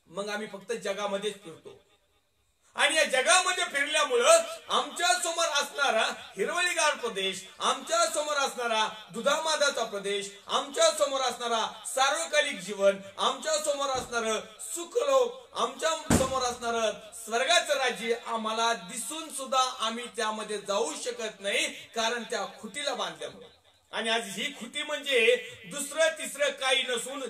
मग आम्ही फक्त जगामध्येच फिरतो. आणि या जगामध्ये फिरल्यामुळं आमच्या समोर असणारा हिरवळीगार प्रदेश, आमच्या समोर असणारा दुधामादाचा प्रदेश, आमच्या समोर असणारा सार्वकालिक जीवन, आमच्या समोर असणारं सुखलोक, आमच्या समोर असणारं स्वर्गाचं राज्य आम्हाला दिसून सुद्धा आम्ही त्यामध्ये जाऊ शकत नाही, कारण त्या खुटीला बांधल्यामुळे. आणि आज ही खुटी म्हणजे दुसरं तिसरं काही नसून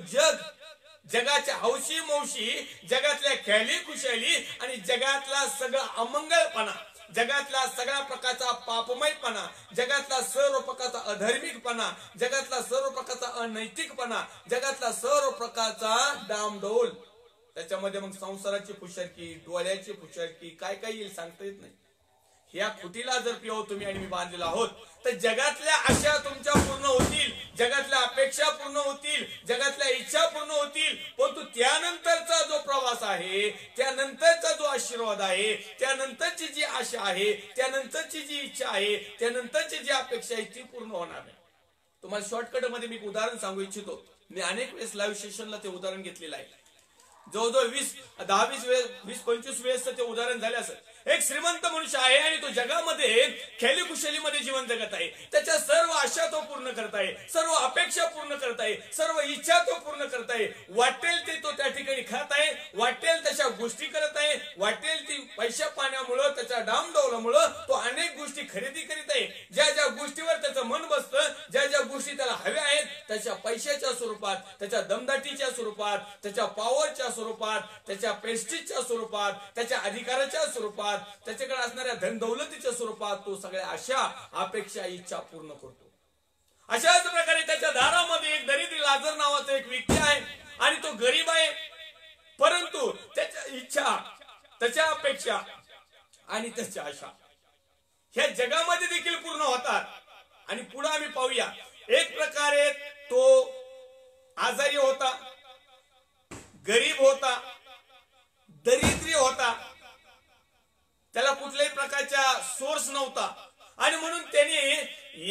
जगाच्या हौशी मौशी, जगातल्या खेळी खुशाली, आणि जगातला सगळा अमंगळपणा, जगातला सगळ्या प्रकारचा पापमयपणा, जगातला सर्व प्रकारचा अधर्मिकपणा, जगातला सर्व प्रकारचा अनैतिकपणा, जगातला सर्व प्रकारचा डामडोल. त्याच्यामध्ये मग संसाराची फुशारकी, डोळ्याची फुशारकी, काय काय येईल सांगता येत नाही. ह्या खुटीला जर पिओ तुम्ही आणि मी बांधलेला आहोत, तर जगातल्या आशा तुमच्या पूर्ण होतील, जगातल्या अपेक्षा पूर्ण होतील, जगातल्या इच्छा पूर्ण होतील. परंतु त्यानंतरचा जो प्रवास आहे, त्यानंतरचा जो आशीर्वाद आहे, त्यानंतरची जी आशा आहे, त्यानंतरची जी इच्छा आहे, त्यानंतरची जी अपेक्षा आहे, ती पूर्ण होणार नाही. तुम्हाला शॉर्टकट मध्ये मी एक उदाहरण सांगू इच्छितो. मी अनेक वेळेस लाईव्ह सेशनला ते उदाहरण घेतलेलं आहे. जवळजवळ 20-25 वेळेस ते उदाहरण झाले असेल. एक श्रीमंत मनुष्य आहे आणि तो जगामध्ये खेळी खुशालीमध्ये जीवन जगत आहे. त्याच्या सर्व आशा तो पूर्ण करत आहे, सर्व अपेक्षा पूर्ण करत आहे, सर्व इच्छा तो पूर्ण करत आहे. वाटेल ते तो त्या ठिकाणी खात आहे, वाटेल तशा गोष्टी करत आहे, वाटेल ती पैशा पाण्यामुळं, त्याच्या डामडौलामुळं तो अनेक गोष्टी खरेदी करीत आहे. ज्या ज्या गोष्टीवर त्याचं मन बसतं, ज्या ज्या गोष्टी त्याला हव्या आहेत, त्याच्या पैशाच्या स्वरूपात, त्याच्या दमदाटीच्या स्वरूपात, त्याच्या पॉवरच्या स्वरूपात, त्याच्या प्रेस्टिजच्या स्वरूपात, त्याच्या अधिकाराच्या स्वरूपात, त्याच्याकडे असणाऱ्या धन दौलतीच्या स्वरूपात तो सगळ्या आशा, अपेक्षा, इच्छा पूर्ण करतो. अशाच प्रकारे त्याच्या दारामध्ये एक दरिद्री लाजर नावाचा एक व्यक्ती आहे आणि तो गरीब आहे, परंतु त्याच्या इच्छा, त्याच्या अपेक्षा आणि त्याच्या आशा ह्या जगामध्ये देखील पूर्ण होतात. आणि पुढे आम्ही पाहूया, एक प्रकारे तो आजारी होता, गरीब होता, दरिद्री होता, त्याला कुठल्याही प्रकारचा सोर्स नव्हता आणि म्हणून त्याने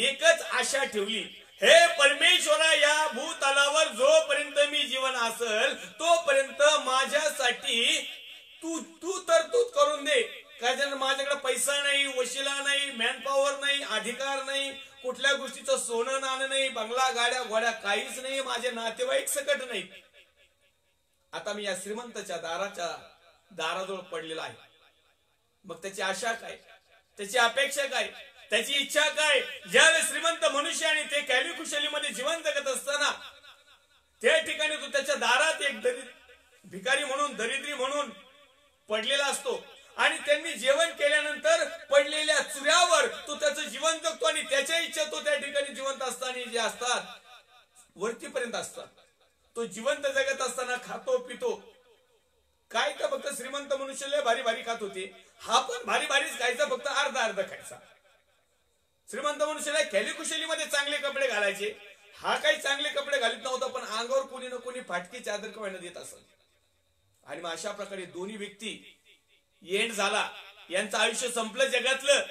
एकच आशा ठेवली, हे परमेश्वरा, या भूतलावर जोपर्यंत मी जीवन असेल तोपर्यंत माझ्यासाठी तू तरतूद करून दे. कारण माझ्याकडे पैसा नाही, वशिला नाही, मॅनपॉवर नाही, अधिकार नाही, कुठल्या गोष्टीचं सोनं नाणं नाही, बंगला, गाड्या, घोड्या काहीच नाही, माझे नातेवाईक सकट नाही. आता मी या श्रीमंताच्या दाराजवळ पडलेला आहे. मग त्याची आशा काय, त्याची अपेक्षा काय, त्याची इच्छा काय? ज्यावेळेस श्रीमंत मनुष्य आणि ते कॅलिकुशलीमध्ये जीवन जगत असताना त्या ठिकाणी तो त्याच्या दारात एक भिकारी म्हणून, दरिद्री म्हणून पडलेला असतो आणि त्यांनी जेवण केल्यानंतर पडलेल्या चुऱ्यावर तो त्याचं जीवन जगतो आणि त्याच्या इच्छा तो त्या ठिकाणी जिवंत असताना जे असतात वरतीपर्यंत असतात. तो जिवंत जगत असताना खातो पितो काय, तर फक्त श्रीमंत मनुष्य लय भारी भारी खात होते, हा पण भारी भारीच खायचा, फक्त अर्धा अर्धा खायचा. श्रीमंत मनुष्याला कॅलिकुशलीमध्ये चांगले कपडे घालायचे, हा काही चांगले कपडे घालत नव्हता, पण अंगावर कोणी ना कोणी फाटकी चादर कवायला देत असत. आणि मग अशा प्रकारे दोन्ही व्यक्ती एंड झाला, यांचं आयुष्य संपलं जगातलं.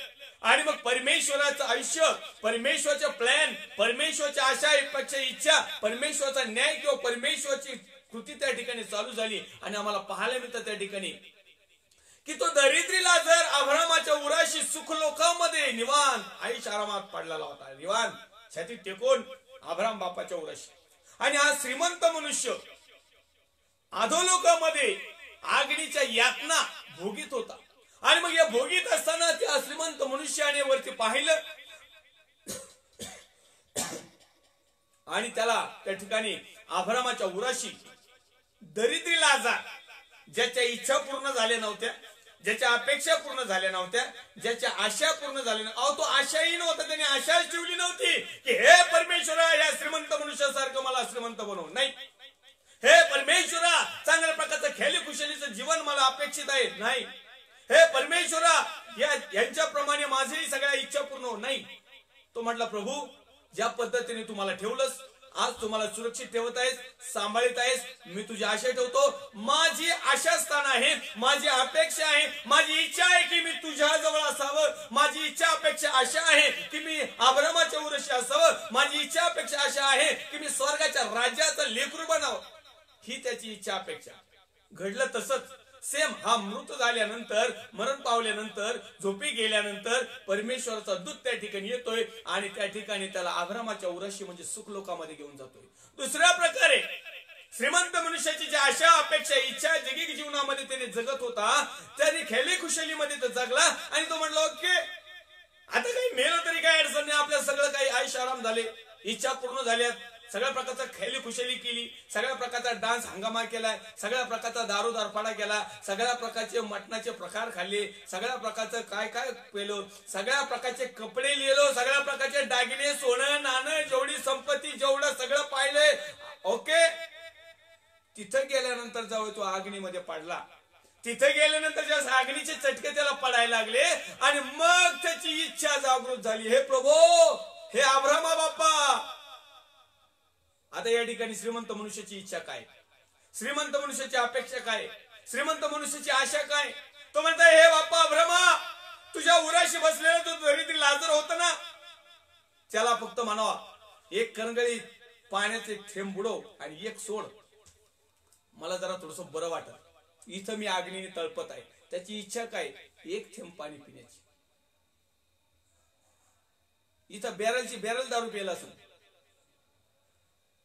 आणि मग परमेश्वराचं आयुष्य, परमेश्वराचा प्लॅन, परमेश्वराच्या आशा, अपेक्षा, इच्छा, परमेश्वराचा न्याय किंवा परमेश्वराची कृती त्या ठिकाणी चालू झाली. आणि आम्हाला पाहायला मिळतं त्या ठिकाणी की तो दरिद्रीला जर अब्रामाच्या उराशी सुखलोकामध्ये निवांत आयुष्य आरामात पडलेला होता, निवांत छातीत टेकून अब्राम बापाच्या उराशी. आणि हा श्रीमंत मनुष्य अधोलोकामध्ये आगीच्या यातना भोगीत होता. आणि मग या भोगीत असताना त्या श्रीमंत मनुष्याने वरती पाहिलं आणि त्याला त्या ठिकाणी अब्रामाच्या उराशी दरिद्री लाजार, ज्याच्या इच्छा पूर्ण झाल्या नव्हत्या, ज्याच्या अपेक्षा पूर्ण झाल्या नव्हत्या, ज्याच्या आशा पूर्ण झाल्या नव्हत्या, तो आशाही नव्हता, त्याने आशाच ठेवली नव्हती की हे परमेश्वरा, या श्रीमंत मनुष्यासारखं मला श्रीमंत बनव. नाही, हे परमेश्वरा, चांगल्या प्रकारचं खेळीखुशालीचं जीवन मला अपेक्षित आहे. नाही, हे परमेश्वरा, यांच्याप्रमाणे माझी सगळ्या इच्छा पूर्ण हो. नाही, तो म्हटला, प्रभू, ज्या पद्धतीने तुम्हाला ठेवलंस, आज तुम्हाला सुरक्षित ठेवत आहेस, सांभाळत आहेस, मी तुझी आशा ठेवतो. माझी आशा स्थान आहे, माझी अपेक्षा आहे, माझी इच्छा आहे की मी तुझ्या जवळ असावं. माझी इच्छा अपेक्षा आशा आहे की मी अब्रामाच्या उराशी असावं. माझी इच्छा अपेक्षा आशा आहे की मी स्वर्गाच्या राज्याचं लेकरू बनावं. ही त्याची इच्छा अपेक्षा. घडलं तसंच सेम. हा मृत झाल्यानंतर, मरण पावल्यानंतर, झोपी गेल्यानंतर परमेश्वराचा दूत त्या ठिकाणी येतोय आणि त्या ठिकाणी त्याला अब्रामाच्या उराशी म्हणजे सुखलोकामध्ये घेऊन जातोय. दुसऱ्या प्रकारे श्रीमंत मनुष्याची जी आशा, अपेक्षा, इच्छा जगिक जीवनामध्ये त्याने जगत होता, त्याने खेळी खुशालीमध्ये तो जगला आणि तो म्हणला, ओके, आता काही मेलो तरी काय अडचण नाही, आपल्या सगळं काही आयुष्य आराम झाले, इच्छा पूर्ण झाल्यात, सगळ्या प्रकारचा खेळी खुशाली केली, सगळ्या प्रकारचा डान्स हंगामा केलाय, सगळ्या प्रकारचा दारू दारफाडा केला, सगळ्या प्रकारचे मटणाचे प्रकार खाल्ले, सगळ्या प्रकारचं काय काय पेलो, सगळ्या प्रकारचे कपडे लिहिलो, सगळ्या प्रकारचे दागिने, सोनं नाणं, जेवढी संपत्ती, जेवढं सगळं पाहिलंय. ओके, तिथं गेल्यानंतर जेव्हा तो अग्नीमध्ये पडला, तिथे गेल्यानंतर जेव्हा अग्नीचे चटके त्याला पडायला लागले आणि मग त्याची इच्छा जागृत झाली, हे प्रभू, हे अब्रामा बाप्पा. आता या ठिकाणी श्रीमंत मनुष्याची इच्छा काय, श्रीमंत मनुष्याची अपेक्षा काय, श्रीमंत मनुष्याची आशा काय? तो म्हणताय, हे बाप्पा अब्रामा, तुझ्या उराशी बसलेला तो दरिद्री लाजर होता ना, त्याला फक्त म्हणावा, एक करंगळी पाण्याचे थेंब बुडव आणि एक सोड, मला जरा थोडस बरं वाटत, इथं मी अग्नीने तळपत आहे. त्याची इच्छा काय? एक थेंब पाणी पिण्याची. इथं बॅरल दारू प्यायला असेल,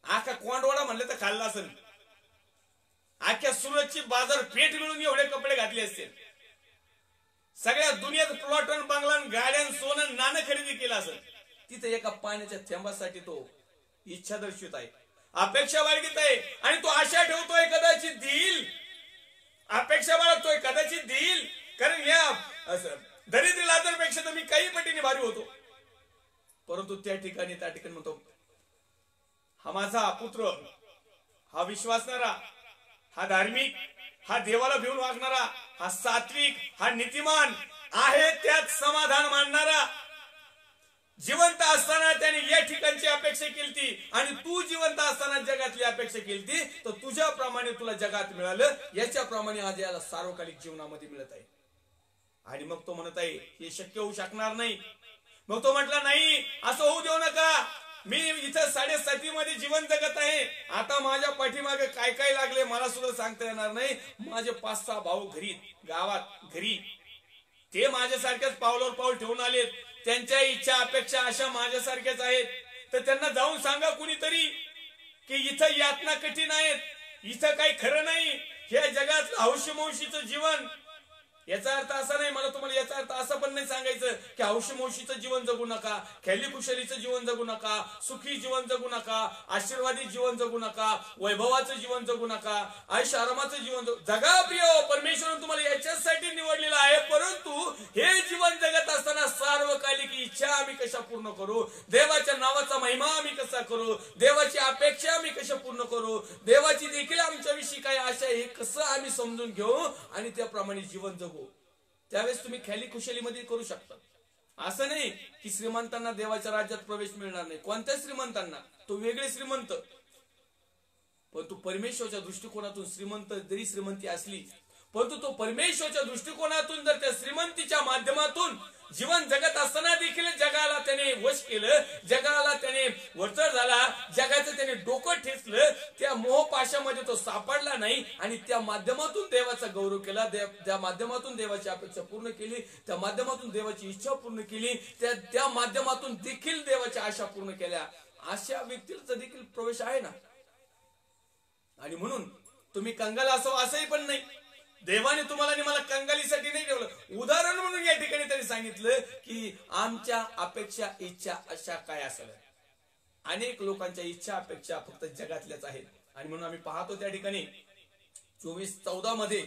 आख्या कोंडवाडा म्हणलं तर खाल्ला असेल, आख्या सुरतची बाजारपेठ मिळून एवढे कपडे घातले असतील, सगळ्या दुनियात प्लॉट, बंगला, गाड्या, सोनं नाणं खरेदी केलं असेल. तिथे एका पाण्याच्या थेंबासाठी तो इच्छा दर्शवित आहे, अपेक्षा बाळगीत आहे आणि तो आशा ठेवतोय कदाचित देईल, अपेक्षा बाळगतोय कदाचित देईल, कारण या दरिद्री लाजरपेक्षा तर मी काही पटीने भारी होतो. परंतु त्या ठिकाणी म्हणतो, हा माझा पुत्र, हा विश्वासणारा, हा धार्मिक, हा देवाला भिवून वागणारा, हा सात्विक, हा नीतिमान आहे, त्यात समाधान मानणारा, जिवंत असताना त्याने या ठिकाणची अपेक्षा केली आणि तू जिवंत असताना जगातली अपेक्षा केली, तर तुझ्याप्रमाणे तुला जगात मिळालं, याच्याप्रमाणे आज याला सार्वकालिक जीवनामध्ये मिळत आहे. आणि मग तो म्हणत आहे हे शक्य होऊ शकणार नाही. मग तो म्हटला नाही, असं होऊ देऊ नका. मी इथं 7.5 मध्ये जीवन जगत आहे. आता माझ्या पाठीमागे काय काय लागले मला सुद्धा सांगता येणार नाही. माझे 5-6 भाऊ घरी, गावात घरी, ते माझ्यासारख्याच पावलावर पाऊल ठेवून आलेत. त्यांच्या इच्छा अपेक्षा अशा माझ्यासारख्याच आहेत. तर त्यांना जाऊन सांगा कुणीतरी की इथं यातना कठीण आहेत, इथं काही खरं नाही, हे जगात हौशीमौशीचं जीवन. याचा अर्थ असा नाही, मला तुम्हाला याचा अर्थ असा पण नाही सांगायचं की हौशीमौशीचं जीवन जगू नका, खेलीकुशलीचं जीवन जगू नका, सुखी जीवन जगू नका, आशीर्वादी जीवन जगू नका, वैभवाचं जीवन जगू नका, आयुष्य आरामाचं जीवन जगा. प्रिय, परमेश्वराने तुम्हाला याच्यासाठी निवडलेलं आहे. परंतु हे जीवन जगत असताना सार्वकालिक इच्छा आम्ही कशा पूर्ण करू, देवाच्या नावाचा महिमा आम्ही कसा करू, देवाची अपेक्षा आम्ही कशा पूर्ण करू, देवाची देखील आमच्याविषयी काय आशा, हे कसं आम्ही समजून घेऊ आणि त्याप्रमाणे जीवन जगू. त्यावेळेस तुम्ही खेली खुशालीमध्ये करू शकता. असं नाही की श्रीमंतांना देवाच्या राज्यात प्रवेश मिळणार नाही. कोणत्या श्रीमंतांना? तो वेगळे श्रीमंत. पण तू परमेश्वराच्या दृष्टिकोनातून श्रीमंत जरी श्रीमंती असली, परंतु तो परमेश्वराच्या दृष्टिकोनातून जर त्या श्रीमंतीच्या माध्यमातून जीवन जगत असताना देखील जगाला त्याने वश केलं, जगाला त्याने वरचढ झाला, जगाचं त्याने डोकं ठेचलं, त्या मोहपाशामध्ये तो सापडला नाही आणि त्या माध्यमातून देवाचा गौरव केला, त्या माध्यमातून देवाची अपेक्षा पूर्ण केली, त्या माध्यमातून देवाची इच्छा पूर्ण केली, त्या माध्यमातून देखील देवाच्या आशा पूर्ण केल्या. अशा व्यक्तीचा देखील प्रवेश आहे ना. आणि म्हणून तुम्ही कंगाल असावं असंही पण नाही. देवाने तुम्हाला आणि मला कंगालीसाठी नाही ठेवलं. उदाहरण म्हणून या ठिकाणी त्यांनी सांगितलं की आमच्या अपेक्षा इच्छा अशा काय असाव्या. अनेक लोकांच्या इच्छा अपेक्षा फक्त जगातल्याच आहेत. आणि म्हणून आम्ही पाहतो त्या ठिकाणी 24:14 मध्ये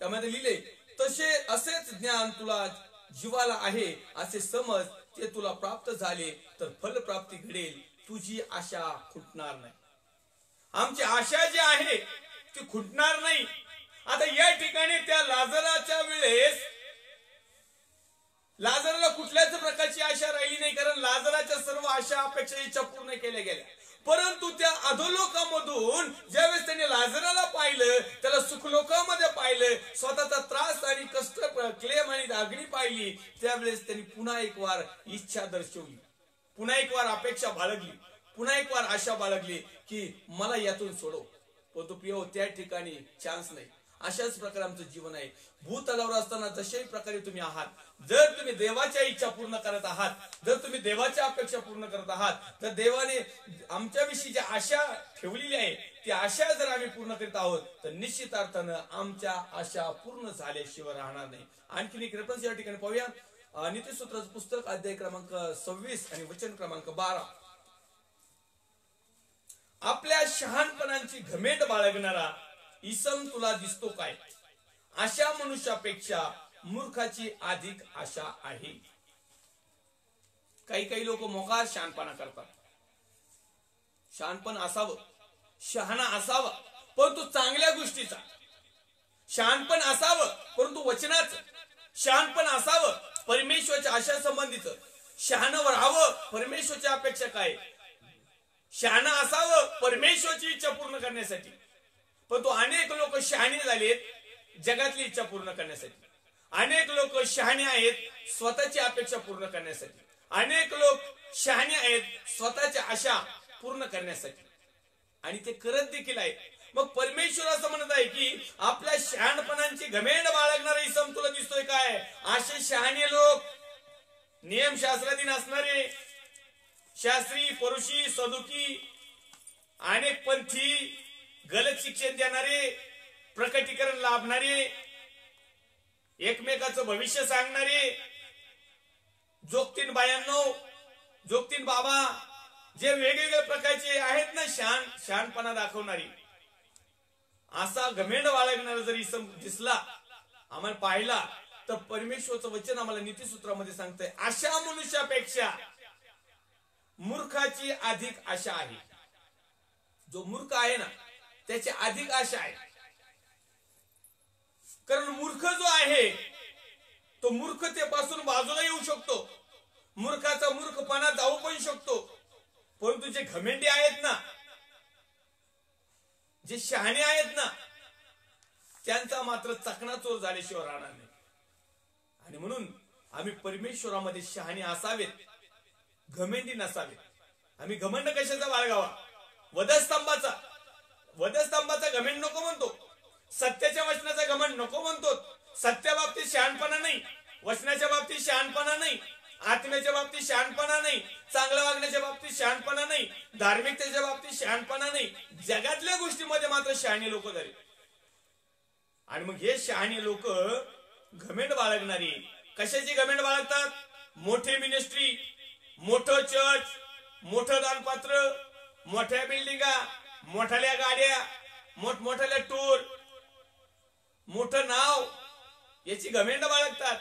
त्यामध्ये लिहिले, तसे असेच ज्ञान तुला जीवाला आहे असे समज, ते तुला प्राप्त झाले तर फलप्राप्ती घडेल, तुझी आशा खुटणार नाही. आमची आशा जी आहे ती खुटणार नाही. आता या ठिकाणी त्या लाजराच्या वेळेस लाजराला कुठल्याच प्रकारची आशा राहिली नाही, कारण लाजराच्या सर्व आशा अपेक्षा इच्छा पूर्ण केल्या गेल्या. परंतु त्या अधोलोकामधून ज्यावेळेस त्याने लाजराला पाहिलं, त्याला सुखलोकामध्ये पाहिलं, स्वतःचा त्रास आणि कष्ट, क्लेम आणि अग्नी पाहिली, त्यावेळेस त्यांनी पुन्हा एक वार इच्छा दर्शवली, पुन्हा एक वार अपेक्षा बाळगली, पुन्हा एक वार आशा बाळगली की मला यातून सोडव. परंतु प्रिय, त्या ठिकाणी चान्स नाही. अशाच प्रकारे आमचं जीवन आहे. भूतलावर असताना जशाही प्रकारे तुम्ही आहात, जर तुम्ही देवाच्या इच्छा पूर्ण करत आहात, जर तुम्ही देवाच्या अपेक्षा पूर्ण करत आहात, तर देवाने आमच्याविषयी जी आशा ठेवलेली आहे ती आशा जर आम्ही पूर्ण करीत आहोत, तर निश्चित अर्थानं आमच्या आशा पूर्ण झाल्याशिवाय राहणार नाही. आणखीन एक रेफरन्स या ठिकाणी पाहूया. नीतिसूत्राचं पुस्तक, अध्याय क्रमांक 26 आणि वचन क्रमांक 12. आपल्या शहाणपणाची घमेंड बाळगणारा इसम तुला दिसतो काय? अशा मनुष्यापेक्षा मूर्खाची अधिक आशा आहे. काही काही लोक मोकार शहाणपणा करतात. शहाणपण असावं, शहाणा असावा, परंतु चांगल्या गोष्टीचा. शहाणपण असावं परंतु वचनाचं. शहाणपण असावं परमेश्वराच्या आशा संबंधीचं. शहाणं राहावं परमेश्वराच्या अपेक्षा काय. शहाणं असावं परमेश्वराची इच्छा पूर्ण करण्यासाठी. परंतु अनेक लोक शहाणे झालेत जगातली इच्छा पूर्ण करण्यासाठी. अनेक लोक शहाणे आहेत स्वतःची अपेक्षा पूर्ण करण्यासाठी. अनेक लोक शहाणे आहेत स्वतःच्या आशा पूर्ण करण्यासाठी, आणि ते करत देखील आहेत. मग परमेश्वर असं म्हणत आहे की आपल्या शहाणपणाची घमेंड बाळगणारा इसम तुला दिसतोय काय? असे शहाणे लोक, नियमशास्त्राधीन असणारे, शास्त्री, परुषी, सदुकी, अनेक पंथी, गलत शिक्षण देणारे, प्रकटीकरण लाभणारे, एकमेकाचं भविष्य सांगणारे, जोगतीन बायांनो, जोगतीन बाबा, जे वेगवेगळ्या प्रकारचे आहेत ना शहाणपणा दाखवणारी, असा घमेंड बाळगणारा जर इसम दिसला, आम्हाला पाहिला, तर परमेश्वरचं वचन आम्हाला नीतिसूत्रामध्ये सांगतंय अशा मनुष्यापेक्षा मूर्खाची अधिक आशा आहे. जो मूर्ख आहे ना त्याची अधिक आशा आहे. कारण मूर्ख जो आहे तो मूर्खतेपासून बाजूला येऊ शकतो, मूर्खाचा मूर्खपणा जाऊ पण शकतो. परंतु जे घमेंडी आहेत ना, जे शहाणे आहेत ना, त्यांचा मात्र चकणाचूर झाल्याशिवाय राहणार नाही. आणि म्हणून आम्ही परमेश्वरामध्ये शहाणे असावेत, घमेंडी नसावेत. आम्ही घमंड कशाचा बाळगावा? वधस्तंभाचा घमेंड नको म्हणतो, सत्याच्या वचनाचा घमंड नको म्हणतो. सत्या बाबतीत शहाणपणा नाही, वचनाच्या बाबतीत शहाणपणा नाही, आत्म्याच्या बाबतीत शहाणपणा नाही, चांगल्या वागण्याच्या बाबतीत शहाणपणा नाही, धार्मिकतेच्या बाबतीत शहाणपणा नाही. जगातल्या गोष्टीमध्ये मात्र शहाणे लोक झाले. आणि मग हे शहाणे लोक घमेंड बाळगणारी. कशाची घमेंड बाळगतात? मोठे मिनिस्ट्री, मोठं चर्च, मोठं दानपात्र, मोठ्या बिल्डिंगा, मोठ्याल्या गाड्या, मोठमोठ्याल्या टूर, मोठं नाव, याची घमेंड बाळगतात.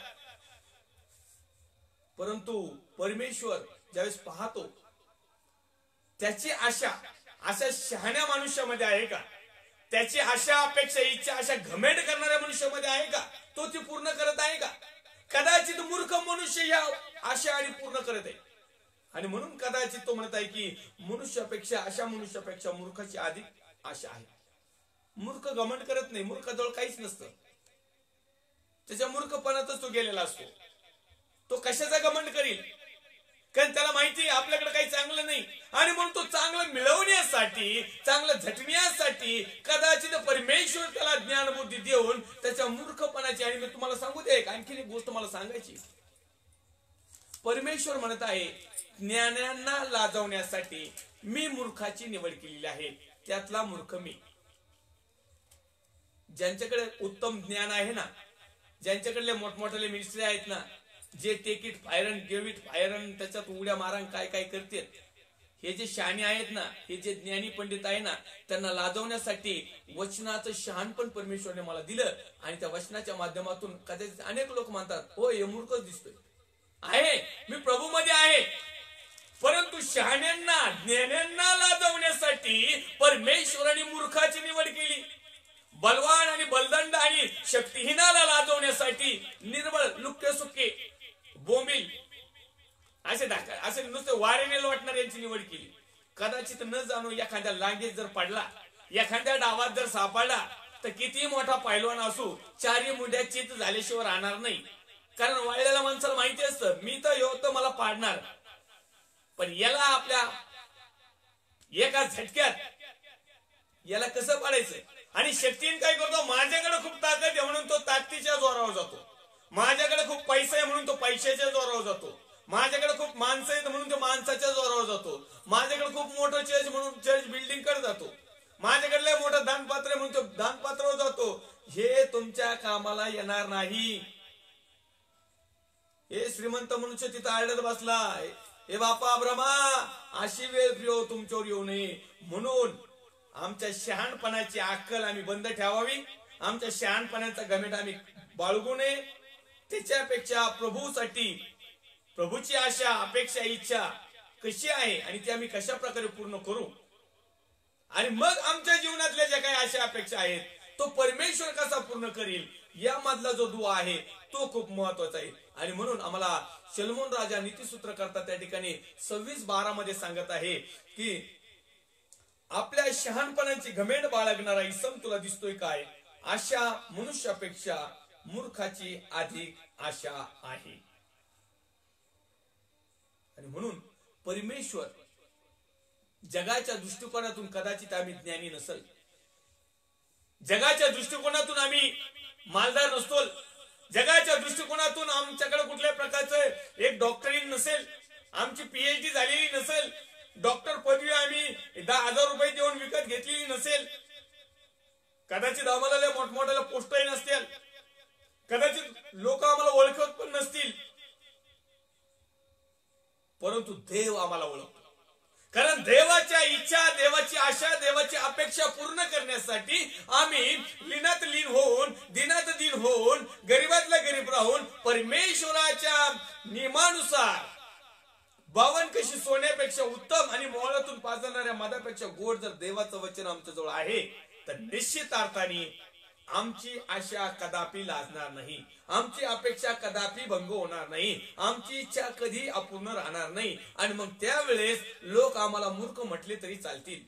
परंतु परमेश्वर ज्यावेळेस पाहतो त्याची आशा अशा शहाण्या मनुष्यामध्ये आहे का? त्याची आशा, अपेक्षा, इच्छा अशा घमेंड करणाऱ्या मनुष्यामध्ये आहे का? तो ती पूर्ण करत आहे का? कदाचित मूर्ख मनुष्य या आशा आणि पूर्ण करत आहे. आणि म्हणून कदाचित तो म्हणत आहे की मनुष्यापेक्षा, अशा मनुष्यापेक्षा मूर्खाची अधिक आशा आहे. मूर्ख घमंड करत नाही, मूर्खाजवळ काहीच नसतं, त्याच्या मूर्खपणातच तो गेलेला असतो. तो कशाचा घमंड करील? कारण त्याला माहिती आहे आपल्याकडे काही चांगलं नाही. आणि म्हणून तो चांगलं मिळवण्यासाठी, चांगलं झटण्यासाठी कदाचित परमेश्वर त्याला ज्ञानबुद्धी देऊन त्याच्या मूर्खपणाची. आणि मी तुम्हाला सांगू दे, आणखी एक गोष्ट मला सांगायची. परमेश्वर म्हणत आहे ज्ञानांना लाजवण्यासाठी मी मूर्खाची निवड केलेली आहे. त्यातला मूर्ख मी. ज्यांच्याकडे उत्तम ज्ञान आहे ना, ज्यांच्याकडले मोठमोठे मिनिस्ट्री आहेत ना, जे take it fire and give it fire and त्याच्यात उड्या मारा काय काय करतात, हे जे शहाणे आहेत ना, हे जे ज्ञानी पंडित आहे ना, त्यांना लाजवण्यासाठी वचनाचं शहाणपण परमेश्वरने मला दिलं. आणि त्या वचनाच्या माध्यमातून कदाचित अनेक लोक म्हणतात हो हे मूर्खच दिसतोय, आहे मी प्रभू मध्ये आहे. परंतु शहाण्यांना, ज्ञान्यांना लाजवण्यासाठी परमेश्वराने मूर्खाची निवड केली. बलवान आणि बलदंड आणि शक्तिहीनाला लाजवण्यासाठी निर्बळ, लुक्के सुक्के, बोंबील असे नुसते वारेने लोटणार यांची निवड केली. कदाचित न जाणू एखाद्या लांगीत जर पडला, एखाद्या डावात जर सापडला, तर किती मोठा पैलवान असू, चारी मुंड्या चित झाल्याशिवाय राहणार नाही. कारण वाळलेल्या माणसाला माहिती असतं मी तर येतो मला पाडणार, पण याला आपल्या एका झटक्यात याला कसं पाडायचं. आणि शक्तीने काय करतो, माझ्याकडे खूप ताकद आहे म्हणून तो ताकदीच्या जोरावर जातो, माझ्याकडे खूप पैसा आहे म्हणून तो पैशाच्या जोरावर जातो, माझ्याकडे खूप माणसं आहेत म्हणून तो माणसाच्या जोरावर जातो, माझ्याकडे खूप मोठं चर्च म्हणून चर्च बिल्डिंग कडे जातो, माझ्याकडे मोठं दानपात्र म्हणून तो दानपात्रावर जातो. हे तुमच्या कामाला येणार नाही. हे श्रीमंत मनुष्य तिथं आडत बसला, हे बापा ब्रह्मा अशी वेळ प्रिय तुमच्यावर येऊ नये. म्हणून आमच्या शहाणपणाची अक्कल आम्ही बंद ठेवावी, आमच्या शहाणपणाचा घमेंड आम्ही बाळगू नये. त्याच्यापेक्षा प्रभूसाठी, प्रभूची आशा, अपेक्षा, इच्छा कशी आहे आणि ती आम्ही कशा प्रकारे पूर्ण करू. आणि मग आमच्या जीवनातल्या ज्या काही आशा अपेक्षा आहेत तो परमेश्वर कसा पूर्ण करील, यामधला जो दुवा आहे तो खूप महत्वाचा आहे. आणि म्हणून आम्हाला शलोमोन राजा नीतिसूत्र करता त्या ठिकाणी 26:12 मध्ये सांगत आहे की आपल्या शहाणपणाची घमेंड बाळगणारा इसम तुला दिसतोय काय? अशा मनुष्यापेक्षा मूर्खाची अधिक आशा आहे. आणि म्हणून परमेश्वर जगाच्या दृष्टिकोनातून कदाचित आम्ही ज्ञानी नसेल, जगाच्या दृष्टिकोनातून आम्ही मालदार नसतो, जगाच्या दृष्टिकोनातून आमच्याकडे कुठल्या प्रकारचं एक डॉक्टरीन नसेल, आमची PhD झालेली नसेल, डॉक्टर पदवी आम्ही 10,000 रुपये देऊन विकत घेतलेली नसेल, कदाचित आम्हाला मोठमोठ्याला पोस्टही नसतील, कदाचित लोक आम्हाला ओळखत पण नसतील, परंतु देव आम्हाला ओळखतो. कारण देवाच्या इच्छा, देवाची आशा, देवाची अपेक्षा पूर्ण करण्यासाठी आम्ही लीनात लीन होऊन, दिनात दिन होऊन, गरीबातला गरीब राहून परमेश्वराच्या नियमानुसार बावन कशी सोन्यापेक्षा उत्तम आणि मोहळातून पाजणाऱ्या मधापेक्षा गोड जर देवाचं वचन आमच्या जवळ आहे तर निश्चित अर्थाने आमची आशा कदापि लाजणार नाही, आमची अपेक्षा कदापि भंग होणार नाही, आमची इच्छा कधी अपूर्ण राहणार नाही. आणि मग त्यावेळेस लोक आम्हाला मूर्ख म्हटले तरी चालतील.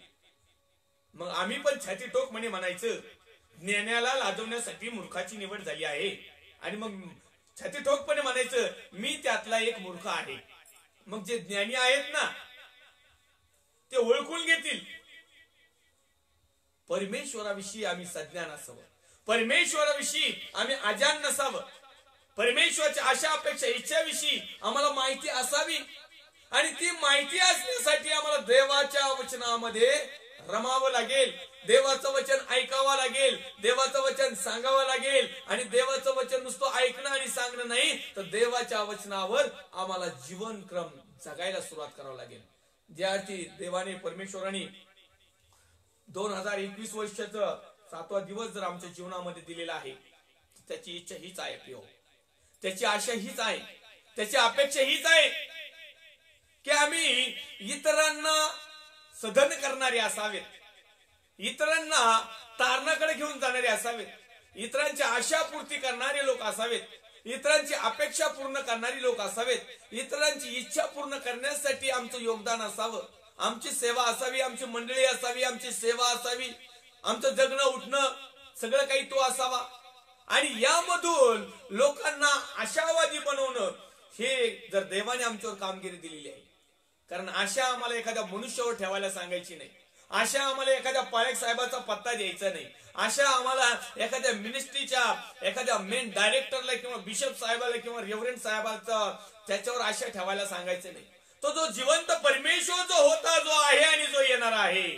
मग आम्ही पण छाती टोक म्हणे म्हणायचं ज्ञानाला लाजवण्यासाठी मूर्खाची निवड झाली आहे. आणि मग छाती ठोकपणे म्हणायचं मी त्यातला एक मूर्ख आहे. मग जे ज्ञानी आहेत ना ते ओळखून घेतील परमेश्वराविषयी आम्ही सज्ञान असावं, परमेश्वराविषयी आम्ही अजान नसावं, परमेश्वराच्या आशा अपेक्षा इच्छाविषयी आम्हाला माहिती असावी. आणि ती माहिती असण्यासाठी आम्हाला देवाच्या वचनामध्ये रमावं लागेल, देवाचं वचन ऐकावं लागेल, देवाचं वचन सांगावं लागेल. आणि देवाचं वचन नुसतं ऐकणं आणि सांगणं नाही तर देवाच्या वचनावर आम्हाला जीवनक्रम जगायला सुरुवात करावं लागेल. ज्यासाठी देवाने परमेश्वराने 2021 वर्षाचं 7वा दिवस जर आमच्या जीवनामध्ये दिलेला आहे त्याची इच्छा हीच आहे प्रिय, त्याची आशा हीच आहे, त्याची अपेक्षा हीच आहे की आम्ही इतरांना सदन करणारे असावेत, इतरांना तारणाकडे घेऊन जाणारे असावेत, इतरांची आशा पूर्ती करणारे लोक असावेत, इतरांची अपेक्षा पूर्ण करणारी लोक असावेत, इतरांची इच्छा पूर्ण करण्यासाठी आमचं योगदान असावं, आमची सेवा असावी, आमची मंडळी असावी, आमची सेवा असावी, आमचं जगणं उठणं सगळं काही तो असावा. आणि यामधून लोकांना आशावादी बनवणं हे जर देवाने आमच्यावर कामगिरी दिलेली आहे. कारण आशा आम्हाला एखाद्या मनुष्यावर ठेवायला सांगायची नाही, आशा आम्हाला एखाद्या पाळक साहेबाचा पत्ता द्यायचा नाही, आशा आम्हाला एखाद्या मिनिस्ट्रीच्या एखाद्या मेन डायरेक्टरला किंवा बिशप साहेबाला किंवा रेव्हरंड साहेबाचा त्याच्यावर आशा ठेवायला सांगायचं नाही. तो जो जिवंत परमेश्वर जो होता, जो आहे आणि जो येणार आहे,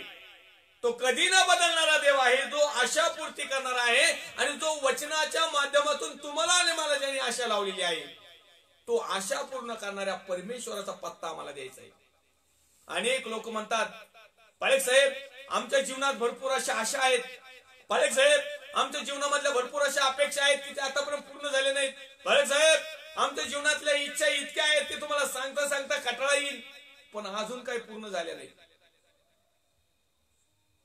तो कधी न बदलणारा देव आहे, जो आशा पूर्ती करणारा आहे. आणि जो वचनाच्या माध्यमातून तुम्हाला आणि मला ज्याने आशा लावलेली आहे तो आशा पूर्ण करणाऱ्या परमेश्वराचा पत्ता आम्हाला द्यायचा आहे. अनेक लोक म्हणतात पाळक साहेब आमच्या जीवनात भरपूर अशा आशा आहेत, पाळक साहेब आमच्या जीवनामधल्या भरपूर अशा अपेक्षा आहेत की त्या आतापर्यंत पूर्ण झाल्या नाहीत, पाळक साहेब आमच्या जीवनातल्या इच्छा इतक्या आहेत की तुम्हाला सांगता सांगता कंटाळा येईल पण अजून काही पूर्ण झाल्या नाही.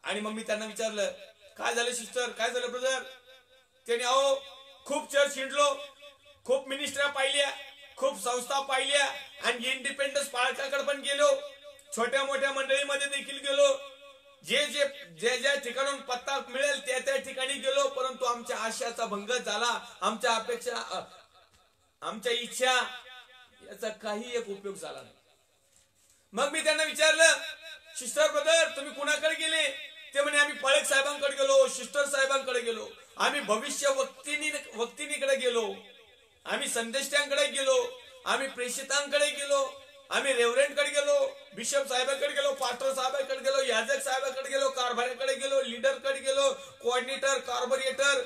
आणि मग मी त्यांना विचारलं काय झालं सिस्टर, काय झालं ब्रदर? त्याने अहो खूप चर्च हिंडलो, खूप मिनिस्ट्र्या पाहिल्या, खूप संस्था पाहिल्या आणि इंडिपेंडन्स पाळकाकडे पण गेलो, छोट्या मोठ्या मंडळीमध्ये देखील गेलो, ज्या ठिकाणून पत्ता मिळेल त्या ठिकाणी गेलो, परंतु आमच्या आशाचा भंग झाला, आमच्या अपेक्षा आमच्या इच्छा याचा काही एक उपयोग झाला नाही. मग मी त्यांना विचारलं सिस्टर ब्रदर तुम्ही कुणाकडे गेले? ते म्हणे आम्ही पाळक साहेबांकडे गेलो, सिस्टर साहेबांकडे गेलो, आम्ही भविष्य वक्तिनीकडे गेलो, आम्ही संदेष्टांकडे गेलो, आम्ही प्रेषितांकडे गेलो, आम्ही रेव्हरंडकडे गेलो, बिशप साहेबांकडे गेलो, पास्टर साहेबांकडे गेलो, याजक साहेबांकडे गेलो, कारभाऱ्याकडे गेलो, लीडरकडे गेलो, कोऑर्डिनेटर, कार्बोरेटर,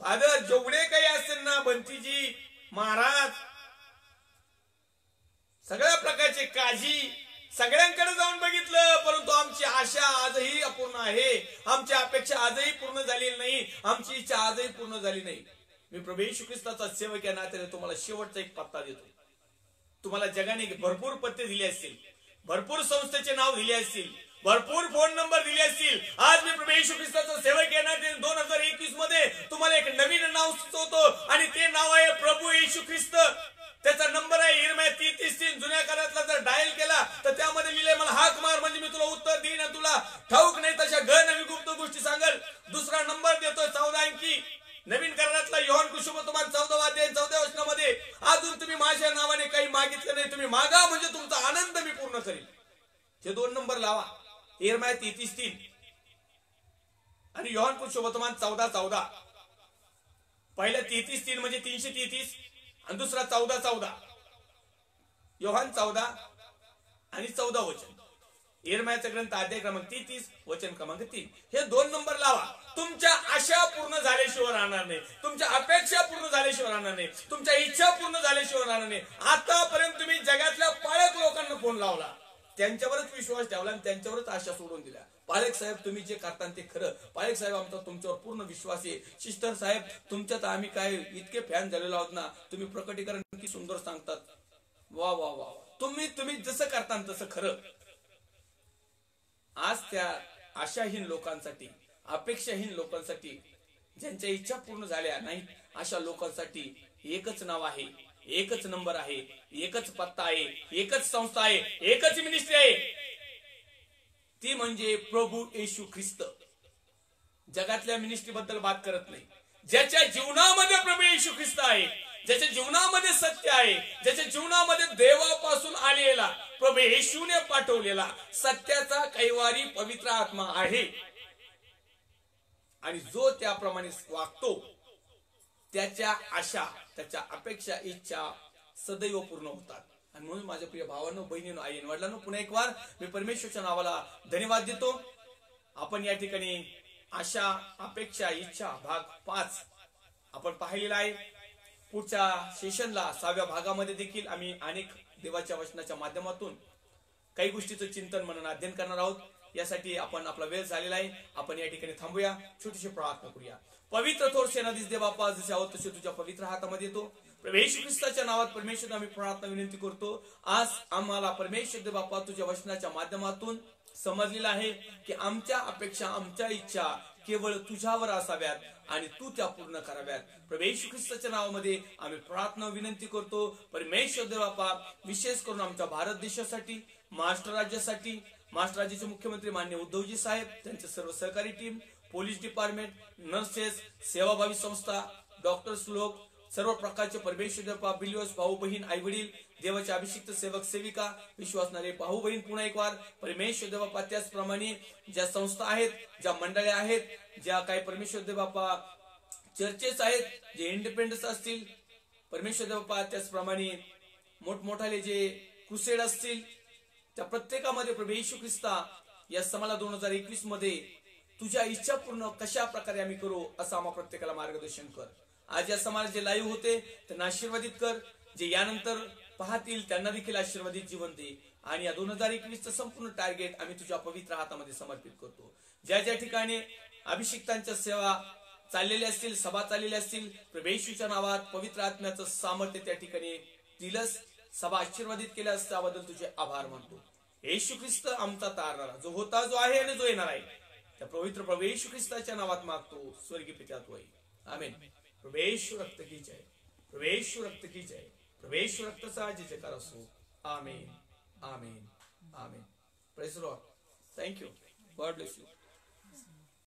फादर जेवढे काही असतील ना, बंतीजी महाराज, सगळ्या प्रकारचे काजी, सगळ्यांकडे जाऊन बघितलं परंतु आमची आशा आजही अपूर्ण आहे, आमची अपेक्षा आजही पूर्ण झालेली नाही, आमची इच्छा आजही पूर्ण झाली नाही. मी प्रभू येशू ख्रिस्ताचा सेवक या नात्याने तुम्हाला शेवटचा एक पत्ता देतो. तुम्हाला जगाने भरपूर पत्ते दिले असतील, भरपूर संस्थेचे नाव दिले असतील, भरपूर फोन नंबर दिले असतील. आज मी प्रभू येशू ख्रिस्ताचा सेवक या नात्याने 2021 मध्ये तुम्हाला एक नवीन नाव सुचवतो आणि ते नाव आहे प्रभू येशू ख्रिस्त. त्याचा नंबर आहे इरम्या 33:3. जुन्या काळातला जर डायल केला तर त्यामध्ये लिहिले मला हाक मार म्हणजे मी तुला उत्तर देईन, तुला ठाऊक नाही तशा गहन आणि गुप्त गोष्टी सांगल. दुसरा नंबर देतोय 14 अंकी नवीन काळातला योहान सुसमाचार 14वा अध्याय 14व्या वचनामध्ये अजून तुम्ही माझ्या नावाने काही मागितलं नाही, तुम्ही मागा म्हणजे तुमचा आनंद मी पूर्ण करीन. हे 2 नंबर लावा, इरम्या 33:3 आणि योहान सुसमाचार 14:14. पहिला 33:3 म्हणजे 333 आणि दुसरा 14:14. योहान 14 आणि 14 वचन. इरम्याचा ग्रंथ अध्याय क्रमांक 33 वचन क्रमांक 3. हे 2 नंबर लावा. तुमच्या आशा पूर्ण झाल्याशिवाय राहणार नाही, तुमच्या अपेक्षा पूर्ण झाल्याशिवाय राहणार नाही, तुमच्या इच्छा पूर्ण झाल्याशिवाय राहणार नाही. आतापर्यंत तुम्ही जगातल्या पाळक लोकांना फोन लावला, त्यांच्यावरच विश्वास ठेवला आणि त्यांच्यावरच आशा सोडून दिल्या. पाळक साहेब तुम्ही जे करता ते खरं, पाळक साहेब आमचा तुमच्यावर पूर्ण विश्वास आहे, सिस्टर साहेब तुमच्यात आम्ही काय इतके फॅन झालेलो आहोत ना, तुम्ही प्रकटीकरण किती सुंदर सांगतात, वा वा वा. तुम्ही जसं करता तसं खरं. आज त्या आशाहीन लोकांसाठी, अपेक्षाहीन लोकांसाठी, ज्यांच्या इच्छा पूर्ण झाल्या नाहीत, अशा लोकांसाठी एकच नाव आहे, एकच नंबर आहे, एकच पत्ता आहे, एकच संस्था आहे, एकच मिनिस्ट्री आहे, ती म्हणजे प्रभू येशू ख्रिस्त. जगातल्या मिनिस्ट्री बद्दल बात करत नाही. ज्याच्या जीवनामध्ये प्रभू येशू ख्रिस्त आहे, ज्याच्या जीवनामध्ये सत्य आहे, ज्याच्या जीवनामध्ये देवापासून आलेला प्रभू येशूने पाठवलेला सत्याचा कैवारी पवित्र आत्मा आहे, आणि जो त्याप्रमाणे वागतो त्याच्या आशा, त्याच्या अपेक्षा, इच्छा सदैव पूर्ण होतात. आणि म्हणून माझ्या प्रिय भावांनो, बहिणींनो, आई वडिलांनो, पुन्हा एक वार मी परमेश्वरच्या नावाला धन्यवाद देतो. आपण या ठिकाणी आशा, अपेक्षा, इच्छा भाग 5 आपण पाहिलेला आहे. पुढच्या सेशनला 6व्या भागामध्ये देखील आम्ही अनेक देवाच्या वचनाच्या माध्यमातून काही गोष्टीचं चिंतन, मनन, अध्ययन करणार आहोत. यासाठी आपण आपला वेळ झालेला आहे. आपण या ठिकाणी थांबूया, छोटीशी प्रार्थना करूया. पवित्र थोर सेनाधीश देव बाप्पा, जसे आहोत तसे तुझ्या पवित्र हातामध्ये येतो. प्रभू येशू ख्रिस्ताच्या नावात परमेश्वर आम्ही प्रार्थना विनंती करतो. आज आम्हाला परमेश्वर देव बाप्पा तुझ्या वचनाच्या माध्यमातून समजलेलं आहे की आमच्या अपेक्षा, आमच्या इच्छा केवळ तुझ्यावर असाव्यात आणि तू त्या पूर्ण कराव्यात. प्रभू येशू ख्रिस्ताच्या नावामध्ये आम्ही प्रार्थना विनंती करतो. परमेश्वर देव बाप्पा, विशेष करून आमच्या भारत देशासाठी, महाराष्ट्र राज्यासाठी, महाराष्ट्र राज्याचे मुख्यमंत्री माननीय उद्धवजी साहेब, त्यांचे सर्व सहकारी टीम, पोलीस डिपार्टमेंट, नर्सेस, सेवाभावी संस्था, डॉक्टर्स लोक, सर्व प्रकारचे परमेश्वर देव बिलिव्हर्स, भाऊ बहीण, आई वडील, देवाचे अभिषिक्त सेवक सेविका, विश्वासणारे भाऊ बहीण, पुन्हा एक वार परमेश्वर देव बाप्पा, त्याचप्रमाणे ज्या संस्था आहेत, ज्या मंडळ्या आहेत, ज्या काही परमेश्वर देव बाप्पा चर्चेस आहेत, जे इंडिपेंडन्स असतील परमेश्वर देव बाप्पा, त्याचप्रमाणे मोठमोठाले जे क्रुसेड असतील, त्या प्रत्येकामध्ये प्रभू येशू ख्रिस्ता या समाला 2021 मध्ये तुझ्या इच्छा पूर्ण कशा प्रकारे आम्ही करू असं आम्हा प्रत्येकाला मार्गदर्शन कर. आज या समाज जे लाईव्ह होते त्यांना आशीर्वादित कर, जे यानंतर पाहतील त्यांना देखील आशीर्वादित जीवन दे. आणि या 2021चं संपूर्ण टार्गेट आम्ही तुझ्या पवित्र हातामध्ये समर्पित करतो. ज्या ज्या ठिकाणी अभिषिक्तांच्या सेवा चाललेल्या असतील, सभा चाललेल्या असतील, प्रभू येशूच्या नावात पवित्र आत्म्याचं सामर्थ्य त्या ठिकाणी दिलंस, सभा आशीर्वादित केल्यास त्याबद्दल तुझे आभार मानतो. येशू ख्रिस्त आमचा तारणारा, जो होता, जो आहे आणि जो येणार आहे, त्या पवित्र प्रभू येशू ख्रिस्ताच्या नावात मागतो, स्वर्गीय पिता तू आहे. आमेन. प्रभू येशू रक्त की जय, प्रभू येशू रक्त की जय, प्रभू येशू रक्ताचा जयकार असो. Amen, amen, amen. Praise the Lord. Thank you. God bless you.